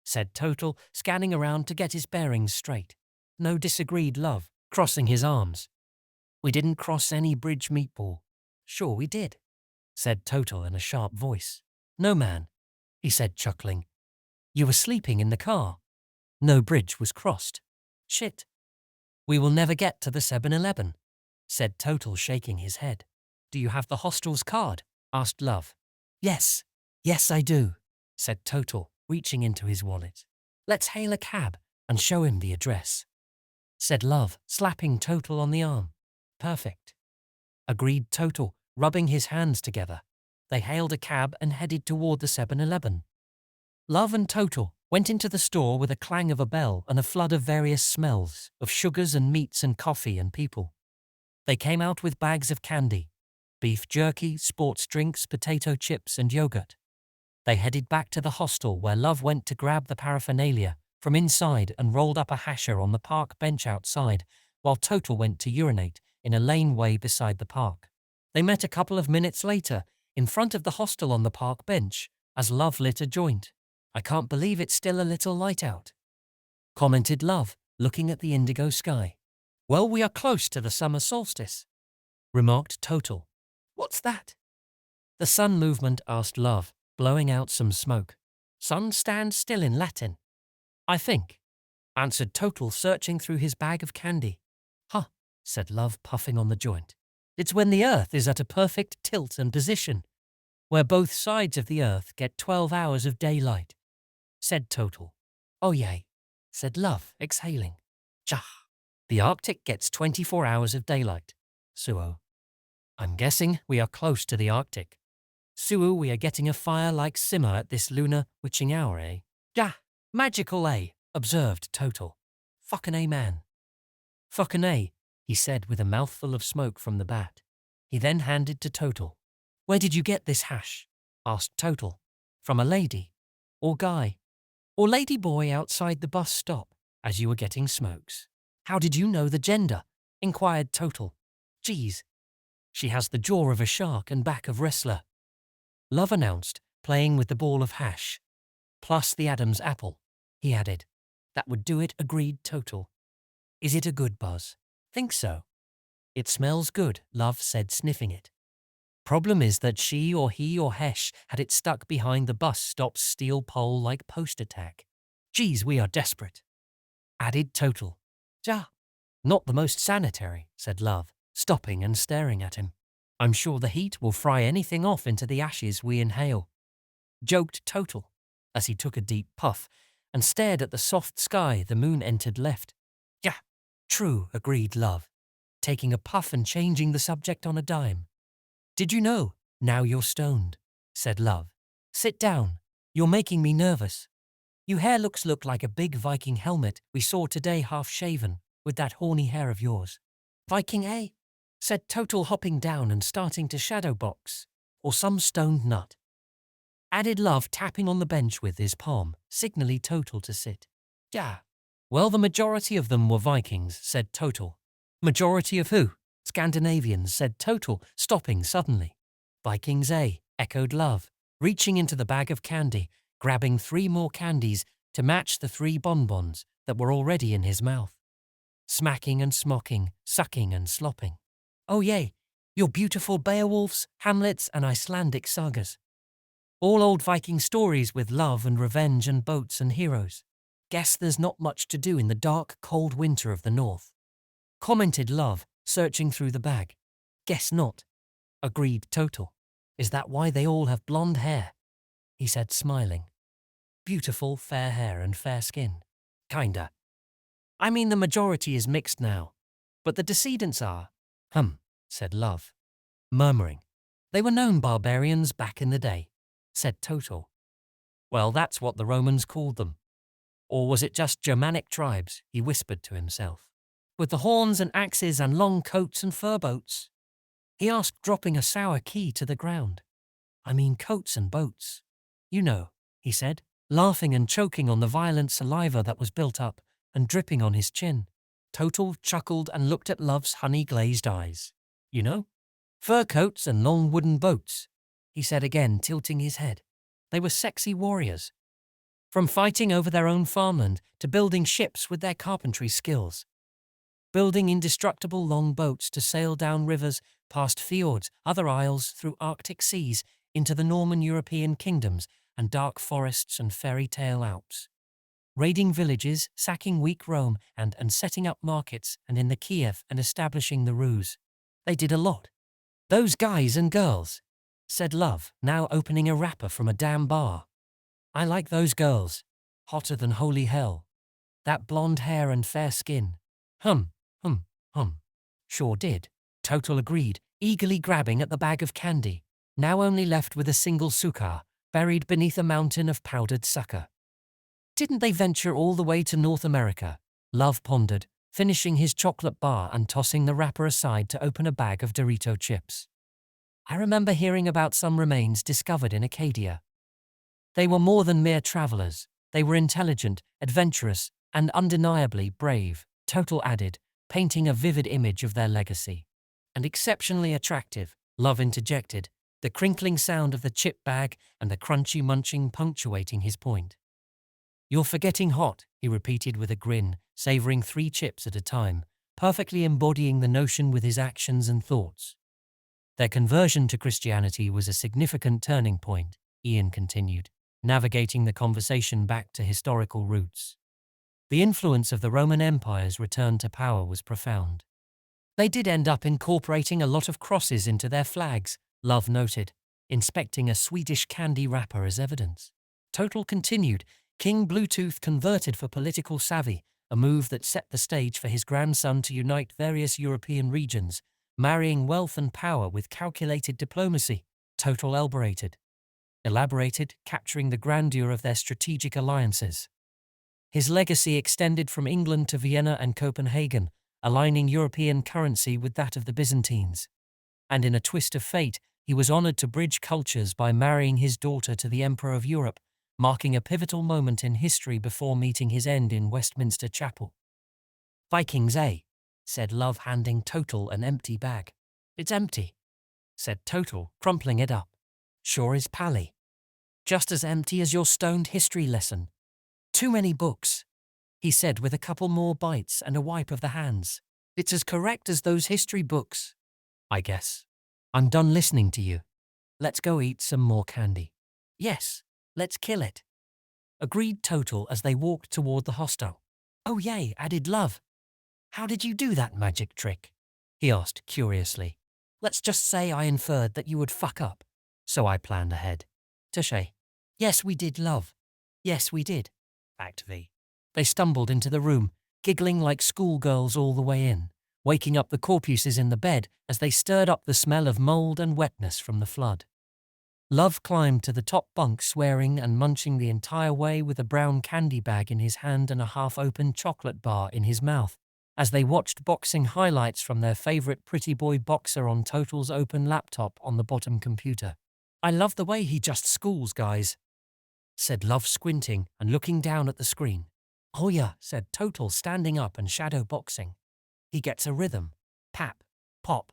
said Total, scanning around to get his bearings straight. "No," disagreed Luv, crossing his arms. "We didn't cross any bridge, meatball." "Sure we did," said Total in a sharp voice. "No, man," he said, chuckling. "You were sleeping in the car. No bridge was crossed." "Shit. We will never get to the 7-Eleven, said Total, shaking his head. "Do you have the hostel's card?" asked Luv. Yes, I do," said Total, reaching into his wallet. "Let's hail a cab and show him the address," said Luv, slapping Total on the arm. "Perfect," agreed Total, rubbing his hands together. They hailed a cab and headed toward the 7-Eleven. Luv and Total went into the store with a clang of a bell and a flood of various smells, of sugars and meats and coffee and people. They came out with bags of candy, beef jerky, sports drinks, potato chips, and yogurt. They headed back to the hostel, where Luv went to grab the paraphernalia from inside and rolled up a hasher on the park bench outside, while Total went to urinate in a laneway beside the park. They met a couple of minutes later in front of the hostel on the park bench as Luv lit a joint. "I can't believe it's still a little light out," commented Luv, looking at the indigo sky. "Well, we are close to the summer solstice," remarked Total. "What's that?" "The sun movement," asked Luv, blowing out some smoke. "Sun stands still in Latin, I think," answered Total, searching through his bag of candy. "Huh," said Luv, puffing on the joint. "It's when the earth is at a perfect tilt and position, where both sides of the earth get 12 hours of daylight," said Total. "Oh yay," said Luv, exhaling. "Jah. The Arctic gets 24 hours of daylight. Suo. I'm guessing we are close to the Arctic. Suo, we are getting a fire-like simmer at this lunar witching hour, eh?" "Jah. Magical, eh?" observed Total. "Fucking A, man." "Fucking A," he said with a mouthful of smoke from the bat. He then handed to Total. "Where did you get this hash?" asked Total. "From a lady? Or guy? Or lady boy outside the bus stop as you were getting smokes?" "How did you know the gender?" inquired Total. "Geez, she has the jaw of a shark and back of wrestler," Luv announced, playing with the ball of hash. "Plus the Adam's apple," he added. "That would do it," agreed Total. "Is it a good buzz?" "Think so." "It smells good," Luv said, sniffing it. "Problem is that she or he or Hesh had it stuck behind the bus stop's steel pole like poster tack. Geez, we are desperate." added Total. Ja. Not the most sanitary, said Love, stopping and staring at him. I'm sure the heat will fry anything off into the ashes we inhale. Joked Total, as he took a deep puff and stared at the soft sky the moon entered left. Yeah, true, agreed Love, taking a puff and changing the subject on a dime. Did you know? Now you're stoned, said Love. Sit down. You're making me nervous. Your hair looks like a big Viking helmet we saw today half shaven, with that horny hair of yours. Viking, eh? Said Total, hopping down and starting to shadow box. Or some stoned nut. Added Love, tapping on the bench with his palm, signally Total to sit. Yeah. Well, the majority of them were Vikings, said Total. Majority of who? Scandinavians, said Total, stopping suddenly. Vikings, eh? Echoed Love, reaching into the bag of candy, grabbing 3 more candies to match the 3 bonbons that were already in his mouth. Smacking and smocking, sucking and slopping. Oh yay, your beautiful Beowulfs, Hamlets and Icelandic sagas. All old Viking stories with love and revenge and boats and heroes. Guess there's not much to do in the dark, cold winter of the north. Commented Love, searching through the bag. Guess not. Agreed Total. Is that why they all have blonde hair? He said, smiling. Beautiful, fair hair and fair skin. Kinda. I mean, the majority is mixed now. But the decedents are. Said Love, murmuring. They were known barbarians back in the day, said Total. Well, that's what the Romans called them. Or was it just Germanic tribes, he whispered to himself. With the horns and axes and long coats and fur boats? He asked, dropping a sour key to the ground. I mean coats and boats. You know, he said, laughing and choking on the violent saliva that was built up and dripping on his chin. Total chuckled and looked at Love's honey-glazed eyes. You know? Fur coats and long wooden boats, he said again, tilting his head. They were sexy warriors. From fighting over their own farmland to building ships with their carpentry skills. Building indestructible long boats to sail down rivers, past fjords, other isles, through Arctic seas, into the Norman European kingdoms and dark forests and fairy tale Alps. Raiding villages, sacking weak Rome and setting up markets and in the Kiev and establishing the Ruse. They did a lot. Those guys and girls, said Love, now opening a wrapper from a damn bar. I like those girls. Hotter than holy hell. That blonde hair and fair skin. Hum. Sure did. Total agreed, eagerly grabbing at the bag of candy, now only left with a single sukkah, buried beneath a mountain of powdered sucker. Didn't they venture all the way to North America? Love pondered, finishing his chocolate bar and tossing the wrapper aside to open a bag of Dorito chips. I remember hearing about some remains discovered in Acadia. They were more than mere travelers. They were intelligent, adventurous, and undeniably brave, Total added, painting a vivid image of their legacy. And exceptionally attractive, Love interjected, the crinkling sound of the chip bag and the crunchy munching punctuating his point. You're forgetting hot, he repeated with a grin, savoring 3 chips at a time, perfectly embodying the notion with his actions and thoughts. Their conversion to Christianity was a significant turning point, Ian continued, navigating the conversation back to historical roots. The influence of the Roman Empire's return to power was profound. They did end up incorporating a lot of crosses into their flags, Love noted, inspecting a Swedish candy wrapper as evidence. Total continued, King Bluetooth converted for political savvy, a move that set the stage for his grandson to unite various European regions, marrying wealth and power with calculated diplomacy, Total elaborated, capturing the grandeur of their strategic alliances. His legacy extended from England to Vienna and Copenhagen, aligning European currency with that of the Byzantines. And in a twist of fate, he was honored to bridge cultures by marrying his daughter to the Emperor of Europe, marking a pivotal moment in history before meeting his end in Westminster Chapel. Vikings, eh? Said Love, handing Total an empty bag. It's empty, said Total, crumpling it up. Sure is pally. Just as empty as your stoned history lesson. Too many books, he said with a couple more bites and a wipe of the hands. It's as correct as those history books. I guess. I'm done listening to you. Let's go eat some more candy. Yes, let's kill it. Agreed Total as they walked toward the hostel. Oh yay, added Love. How did you do that magic trick? He asked curiously. Let's just say I inferred that you would fuck up, so I planned ahead. Touche. Yes, we did, Love. Yes, we did. Act V. They stumbled into the room, giggling like schoolgirls all the way in, waking up the corpuses in the bed as they stirred up the smell of mold and wetness from the flood. Love climbed to the top bunk, swearing and munching the entire way with a brown candy bag in his hand and a half-open chocolate bar in his mouth, as they watched boxing highlights from their favorite pretty boy boxer on Total's open laptop on the bottom computer. I love the way he just schools guys, said Love, squinting and looking down at the screen. Oh yeah, said Total, standing up and shadow boxing. He gets a rhythm. Pap, pop.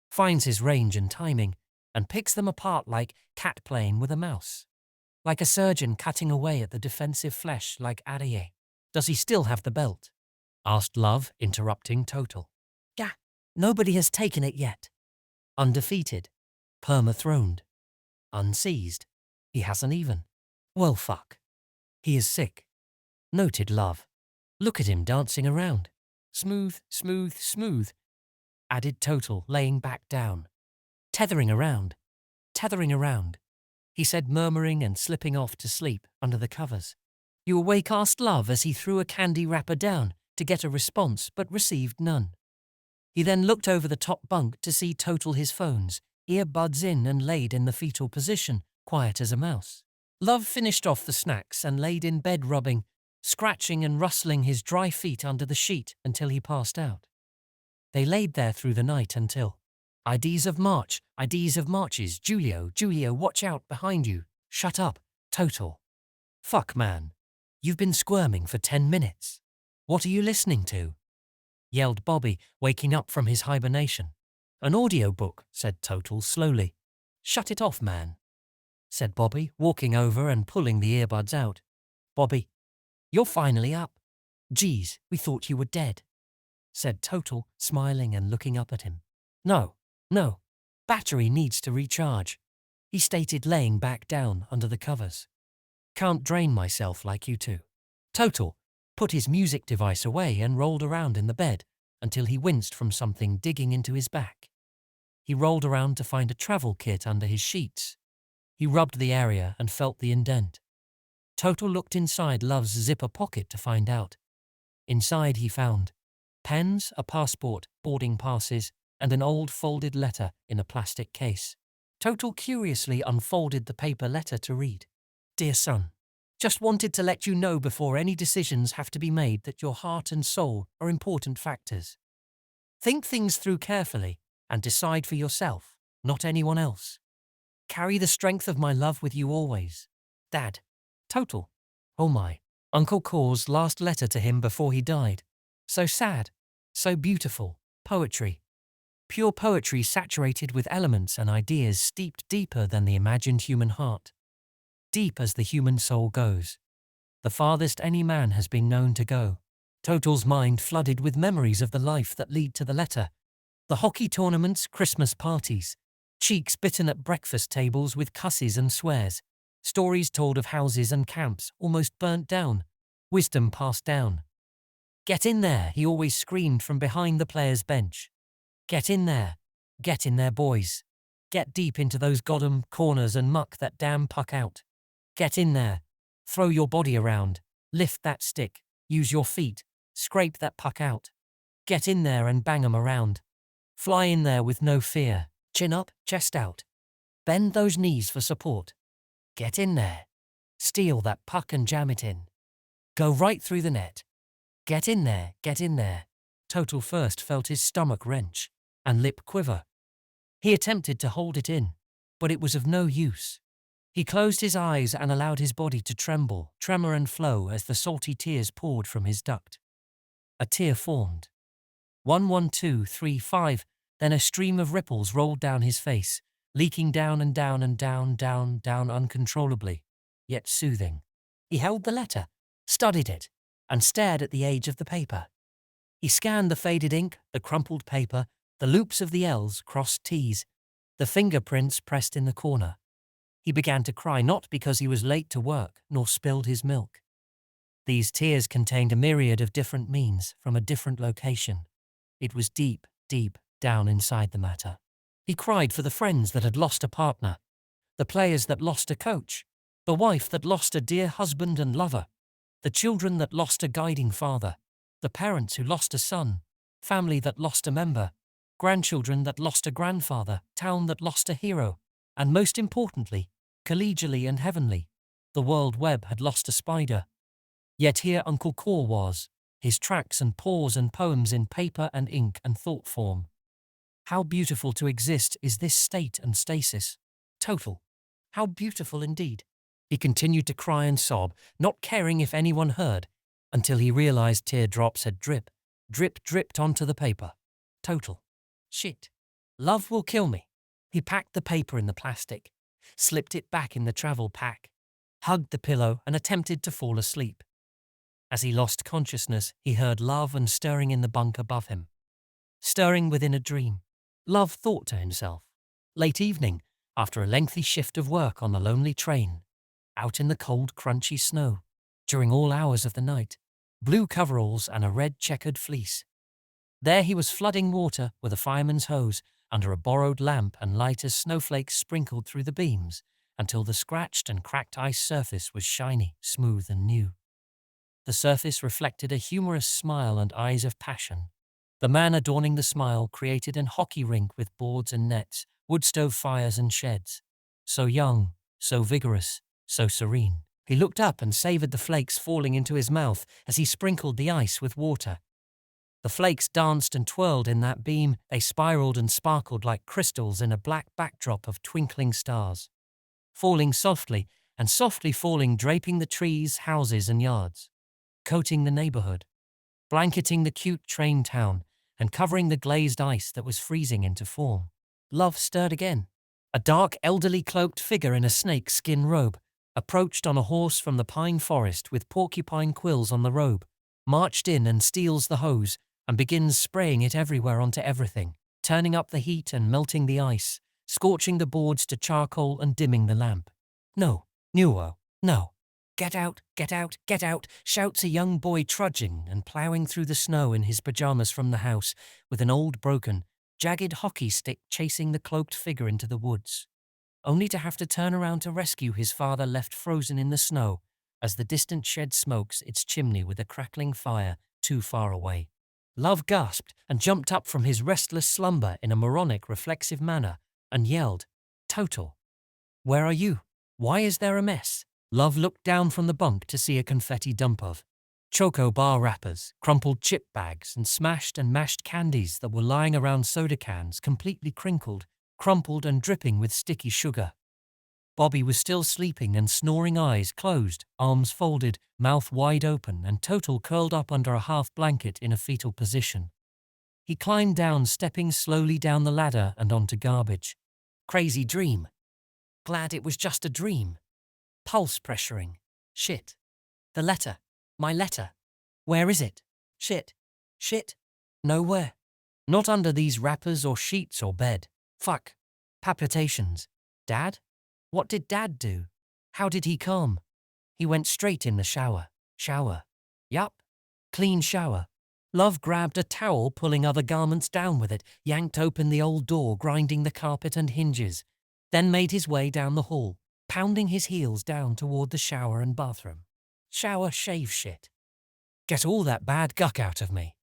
Finds his range and timing, and picks them apart like cat playing with a mouse. Like a surgeon cutting away at the defensive flesh like Arié. Does he still have the belt? Asked Love, interrupting Total. Yeah, nobody has taken it yet. Undefeated. Perma-throned. Unseized. He hasn't even. Well, fuck. He is sick. Noted Love. Look at him dancing around. Smooth, smooth, smooth. Added Total, laying back down. Tethering around. Tethering around. He said, murmuring and slipping off to sleep under the covers. You awake, asked Love as he threw a candy wrapper down to get a response but received none. He then looked over the top bunk to see Total, his phones, earbuds in and laid in the fetal position, quiet as a mouse. Love finished off the snacks and laid in bed rubbing, scratching and rustling his dry feet under the sheet until he passed out. They laid there through the night until IDs of marches, Julio, watch out behind you. Shut up, Total. Fuck, man. You've been squirming for 10 minutes. What are you listening to? Yelled Bobby, waking up from his hibernation. An audiobook, said Total slowly. Shut it off, man, said Bobby, walking over and pulling the earbuds out. Bobby, you're finally up. Geez, we thought you were dead, said Total, smiling and looking up at him. No, battery needs to recharge, he stated, laying back down under the covers. Can't drain myself like you two. Total put his music device away and rolled around in the bed until he winced from something digging into his back. He rolled around to find a travel kit under his sheets. He rubbed the area and felt the indent. Total looked inside Love's zipper pocket to find out. Inside he found pens, a passport, boarding passes, and an old folded letter in a plastic case. Total curiously unfolded the paper letter to read. Dear son, just wanted to let you know before any decisions have to be made that your heart and soul are important factors. Think things through carefully and decide for yourself, not anyone else. Carry the strength of my love with you always. Dad. Total. Oh my. Uncle Cor's last letter to him before he died. So sad. So beautiful. Poetry. Pure poetry saturated with elements and ideas steeped deeper than the imagined human heart. Deep as the human soul goes. The farthest any man has been known to go. Total's mind flooded with memories of the life that lead to the letter. The hockey tournaments, Christmas parties. Cheeks bitten at breakfast tables with cusses and swears. Stories told of houses and camps almost burnt down. Wisdom passed down. Get in there, he always screamed from behind the players' bench. Get in there, boys. Get deep into those goddamn corners and muck that damn puck out. Get in there, throw your body around, lift that stick, use your feet, scrape that puck out. Get in there and bang 'em around. Fly in there with no fear, chin up, chest out. Bend those knees for support. Get in there. Steal that puck and jam it in. Go right through the net. Get in there, get in there. Total first felt his stomach wrench and lip quiver. He attempted to hold it in, but it was of no use. He closed his eyes and allowed his body to tremor and flow as the salty tears poured from his duct. A tear formed. 1, 1, 2, 3, 5, then a stream of ripples rolled down his face, leaking down and down and down uncontrollably, yet soothing. He held the letter, studied it, and stared at the age of the paper. He scanned the faded ink, the crumpled paper, the loops of the L's, crossed T's, the fingerprints pressed in the corner. He began to cry, not because he was late to work, nor spilled his milk. These tears contained a myriad of different means from a different location. It was deep, deep down inside the matter. He cried for the friends that had lost a partner, the players that lost a coach, the wife that lost a dear husband and lover, the children that lost a guiding father, the parents who lost a son, family that lost a member, grandchildren that lost a grandfather, town that lost a hero, and most importantly, collegially and heavenly, the world web had lost a spider. Yet here Uncle Core was, his tracks and paws and poems in paper and ink and thought form. How beautiful to exist is this state and stasis. Total. How beautiful indeed. He continued to cry and sob, not caring if anyone heard, until he realized teardrops had dripped onto the paper. Total. Shit. Love will kill me. He packed the paper in the plastic, slipped it back in the travel pack, hugged the pillow and attempted to fall asleep. As he lost consciousness, he heard Love and stirring in the bunk above him. Stirring within a dream. Love thought to himself. Late evening, after a lengthy shift of work on the lonely train, out in the cold, crunchy snow, during all hours of the night, blue coveralls and a red checkered fleece. There he was flooding water with a fireman's hose under a borrowed lamp and light as snowflakes sprinkled through the beams until the scratched and cracked ice surface was shiny, smooth and new. The surface reflected a humorous smile and eyes of passion. The man adorning the smile created an hockey rink with boards and nets, wood stove fires and sheds. So young, so vigorous, so serene. He looked up and savored the flakes falling into his mouth as he sprinkled the ice with water. The flakes danced and twirled in that beam. They spiraled and sparkled like crystals in a black backdrop of twinkling stars. Falling softly, and softly falling, draping the trees, houses and yards. Coating the neighborhood. Blanketing the cute train town, and covering the glazed ice that was freezing into form. Love stirred again. A dark, elderly cloaked figure in a snake skin robe approached on a horse from the pine forest with porcupine quills on the robe, marched in and steals the hose and begins spraying it everywhere onto everything, turning up the heat and melting the ice, scorching the boards to charcoal and dimming the lamp. No, Nuo, no. Get out, get out, get out, shouts a young boy trudging and ploughing through the snow in his pajamas from the house, with an old broken, jagged hockey stick chasing the cloaked figure into the woods, only to have to turn around to rescue his father left frozen in the snow as the distant shed smokes its chimney with a crackling fire too far away. Love gasped and jumped up from his restless slumber in a moronic, reflexive manner and yelled, "Total! Where are you? Why is there a mess?" Love looked down from the bunk to see a confetti dump of choco bar wrappers, crumpled chip bags, and smashed and mashed candies that were lying around soda cans, completely crinkled, crumpled and dripping with sticky sugar. Bobby was still sleeping and snoring, eyes closed, arms folded, mouth wide open, and Total curled up under a half blanket in a fetal position. He climbed down, stepping slowly down the ladder and onto garbage. Crazy dream. Glad it was just a dream. Pulse pressuring. Shit. The letter. My letter. Where is it? Shit. Shit. Nowhere. Not under these wrappers or sheets or bed. Fuck. Palpitations. Dad? What did Dad do? How did he come? He went straight in the shower. Shower. Yup. Clean shower. Love grabbed a towel, pulling other garments down with it, yanked open the old door, grinding the carpet and hinges, then made his way down the hall, pounding his heels down toward the shower and bathroom. Shower, shave shit. Get all that bad guck out of me.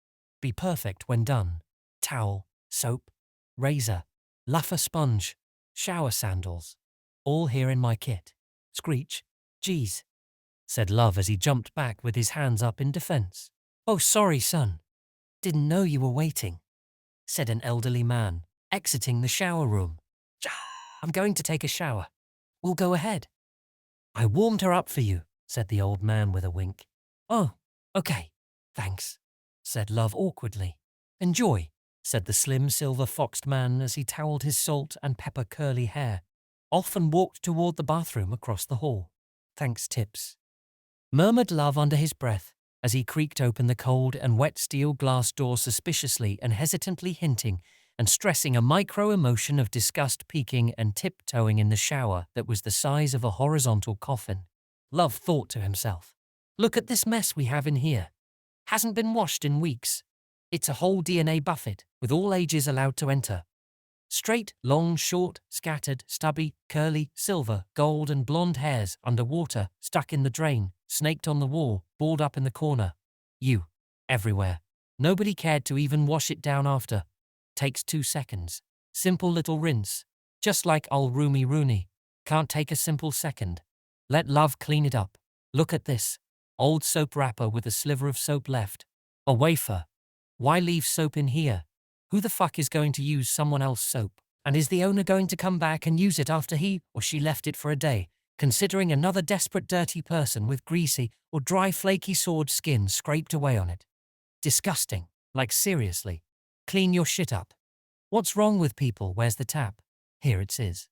Be perfect when done. Towel, soap, razor, luffer sponge, shower sandals. All here in my kit. Screech. Geez, said Love as he jumped back with his hands up in defense. Oh, sorry, son. Didn't know you were waiting, said an elderly man, exiting the shower room. I'm going to take a shower. We'll go ahead. I warmed her up for you, said the old man with a wink. Oh, okay, thanks, said Love awkwardly. Enjoy, said the slim silver-foxed man as he toweled his salt and pepper curly hair, off and walked toward the bathroom across the hall. Thanks, Tips, murmured Love under his breath as he creaked open the cold and wet steel glass door suspiciously and hesitantly, hinting and stressing a micro-emotion of disgust peeking and tiptoeing in the shower that was the size of a horizontal coffin. Love thought to himself, Look at this mess we have in here. Hasn't been washed in weeks. It's a whole DNA buffet, with all ages allowed to enter. Straight, long, short, scattered, stubby, curly, silver, gold and blonde hairs under water, stuck in the drain, snaked on the wall, balled up in the corner. You. Everywhere. Nobody cared to even wash it down after. Takes 2 seconds. Simple little rinse. Just like old Roomy Rooney. Can't take a simple second. Let love clean it up. Look at this. Old soap wrapper with a sliver of soap left. A wafer. Why leave soap in here? Who the fuck is going to use someone else's soap? And is the owner going to come back and use it after he or she left it for a day, considering another desperate dirty person with greasy or dry flaky sword skin scraped away on it? Disgusting. Like seriously. Clean your shit up. What's wrong with people? Where's the tap? Here it is.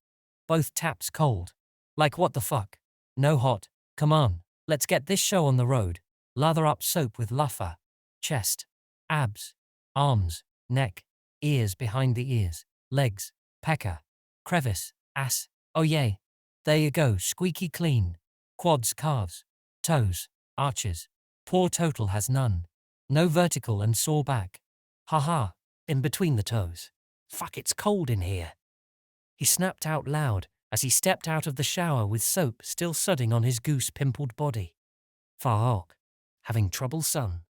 Both taps cold. Like what the fuck? No hot. Come on. Let's get this show on the road. Lather up soap with luffa. Chest. Abs. Arms. Neck. Ears behind the ears. Legs. Pecker. Crevice. Ass. Oh yay. There you go. Squeaky clean. Quads, calves. Toes. Arches. Poor Total has none. No vertical and sore back. Haha. In between the toes. Fuck, it's cold in here. He snapped out loud as he stepped out of the shower with soap still sudding on his goose-pimpled body. Fuck. Having trouble, son?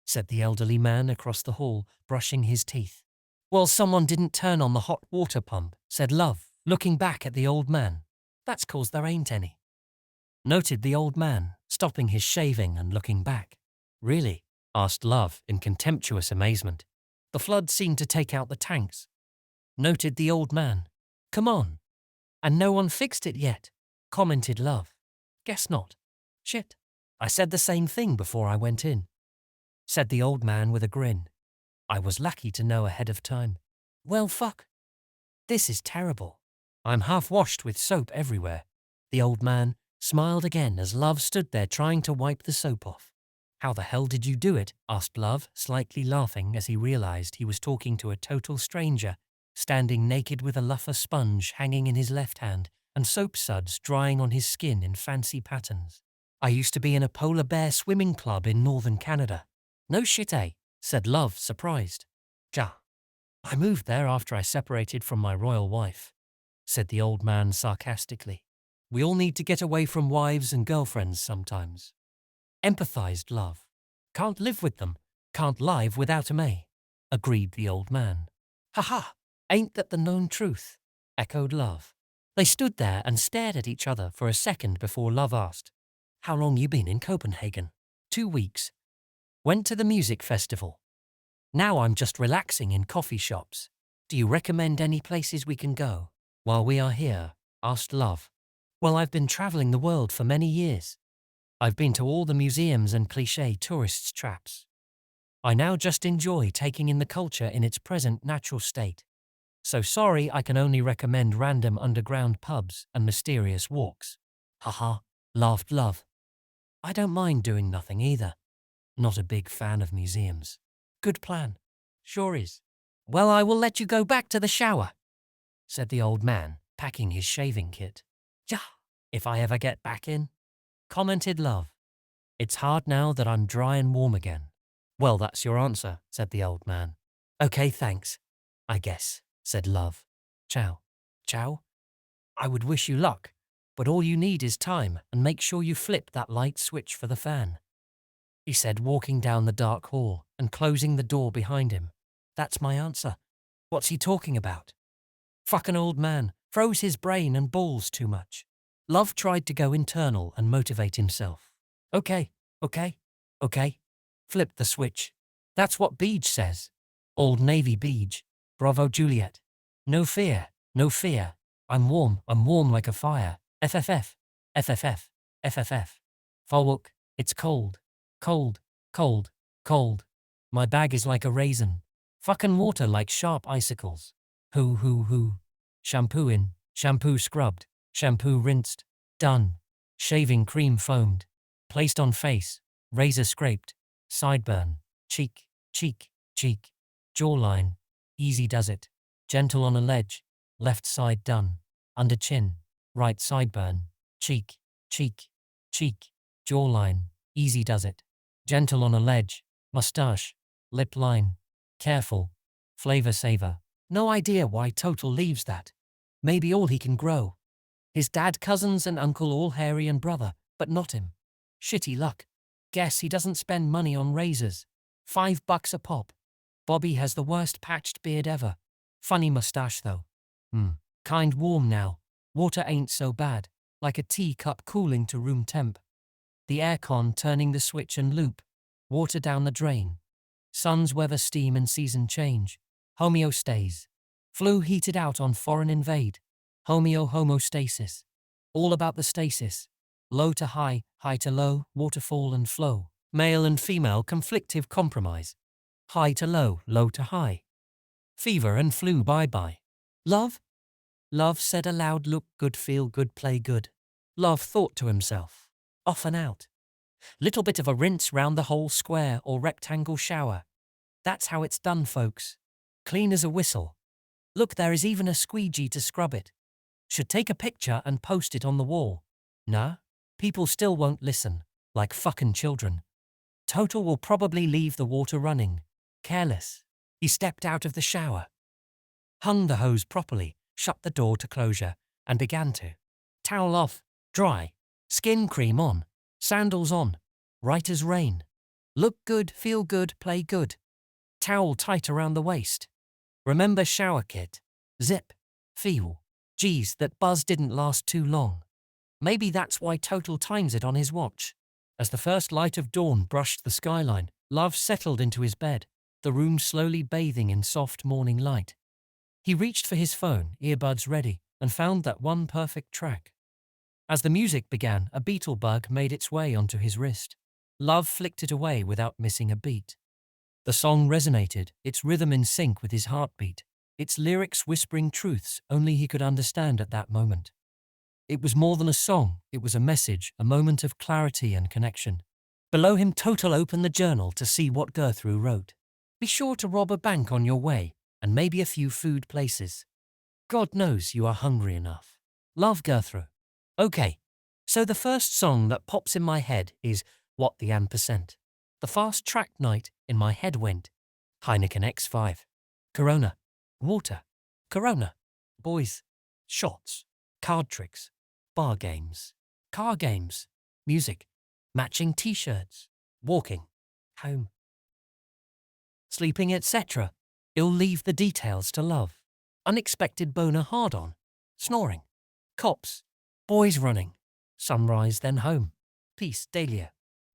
Said the elderly man across the hall, brushing his teeth. Well, someone didn't turn on the hot water pump, said Love, looking back at the old man. That's 'cause there ain't any. Noted the old man, stopping his shaving and looking back. Really? Asked Love in contemptuous amazement. The flood seemed to take out the tanks. Noted the old man. Come on. And no one fixed it yet, commented Love. Guess not. Shit. I said the same thing before I went in, said the old man with a grin. I was lucky to know ahead of time. Well, fuck. This is terrible. I'm half washed with soap everywhere. The old man smiled again as Love stood there trying to wipe the soap off. How the hell did you do it? Asked Love, slightly laughing as he realized he was talking to a total stranger, standing naked with a luffa sponge hanging in his left hand and soap suds drying on his skin in fancy patterns. I used to be in a polar bear swimming club in northern Canada. No shit, eh? Said Love, surprised. Ja. I moved there after I separated from my royal wife, said the old man sarcastically. We all need to get away from wives and girlfriends sometimes. Empathized Love. Can't live with them. Can't live without 'em, eh? Agreed the old man. Ha ha. Ain't that the known truth? Echoed Love. They stood there and stared at each other for a second before Love asked, How long you been in Copenhagen? 2 weeks. Went to the music festival. Now I'm just relaxing in coffee shops. Do you recommend any places we can go while we are here? Asked Love. Well, I've been traveling the world for many years. I've been to all the museums and cliché tourists' traps. I now just enjoy taking in the culture in its present natural state. So sorry I can only recommend random underground pubs and mysterious walks. Haha, laughed Love. I don't mind doing nothing either. Not a big fan of museums. Good plan. Sure is. Well, I will let you go back to the shower, said the old man, packing his shaving kit. Yeah, if I ever get back in, commented Love. It's hard now that I'm dry and warm again. Well, that's your answer, said the old man. Okay, thanks. I guess, said Love. Ciao. Ciao? I would wish you luck, but all you need is time and make sure you flip that light switch for the fan, he said, walking down the dark hall and closing the door behind him. That's my answer. What's he talking about? Fucking old man, froze his brain and balls too much. Love tried to go internal and motivate himself. Okay. Flip the switch. That's what Beej says. Old Navy Beej. Bravo Juliet. No fear. I'm warm like a fire. FFF. Falwuk, it's cold. Cold. My bag is like a raisin. Fucking water like sharp icicles. Hoo. Shampoo in, shampoo scrubbed, shampoo rinsed. Done. Shaving cream foamed. Placed on face, razor scraped. Sideburn, cheek. Jawline, easy does it. Gentle on a ledge, left side done. Under chin, right sideburn. Cheek. Jawline, Easy does it. Gentle on a ledge. Mustache. Lip line. Careful. Flavor saver. No idea why Total leaves that. Maybe all he can grow. His dad, cousins, and uncle all hairy and brother, but not him. Shitty luck. Guess he doesn't spend money on razors. $5 a pop. Bobby has the worst patched beard ever. Funny mustache though. Kind warm now. Water ain't so bad. Like a teacup cooling to room temp. The aircon turning the switch and loop. Water down the drain. Sun's weather, steam and season change. Homeostasis. Flu heated out on foreign invade. Homostasis. All about the stasis. Low to high, high to low, waterfall and flow. Male and female conflictive compromise. High to low, low to high. Fever and flu bye-bye. Love? Love said aloud, look good, feel good, play good. Love thought to himself. Off and out. Little bit of a rinse round the whole square or rectangle shower. That's how it's done, folks. Clean as a whistle. Look, there is even a squeegee to scrub it. Should take a picture and post it on the wall. Nah, people still won't listen, like fucking children. Total will probably leave the water running. Careless. He stepped out of the shower. Hung the hose properly, shut the door to closure, and began to. Towel off, dry, skin cream on, sandals on, right as rain. Look good, feel good, play good. Towel tight around the waist. Remember shower kit. Zip. Feel. Geez, that buzz didn't last too long. Maybe that's why Total times it on his watch. As the first light of dawn brushed the skyline, Love settled into his bed, the room slowly bathing in soft morning light. He reached for his phone, earbuds ready, and found that one perfect track. As the music began, a beetle bug made its way onto his wrist. Love flicked it away without missing a beat. The song resonated, its rhythm in sync with his heartbeat, its lyrics whispering truths only he could understand at that moment. It was more than a song, it was a message, a moment of clarity and connection. Below him, Total opened the journal to see what Gertrude wrote. Be sure to rob a bank on your way, and maybe a few food places. God knows you are hungry enough. Love, Gertrude. Okay, so the first song that pops in my head is What the %. The fast-tracked night in my head went Heineken X5, Corona, water, Corona, boys, shots, card tricks, bar games, car games, music, matching t-shirts, walking, home, sleeping, etc. You'll leave the details to Love. Unexpected boner hard-on, snoring, cops, boys running, sunrise then home, peace, dahlia,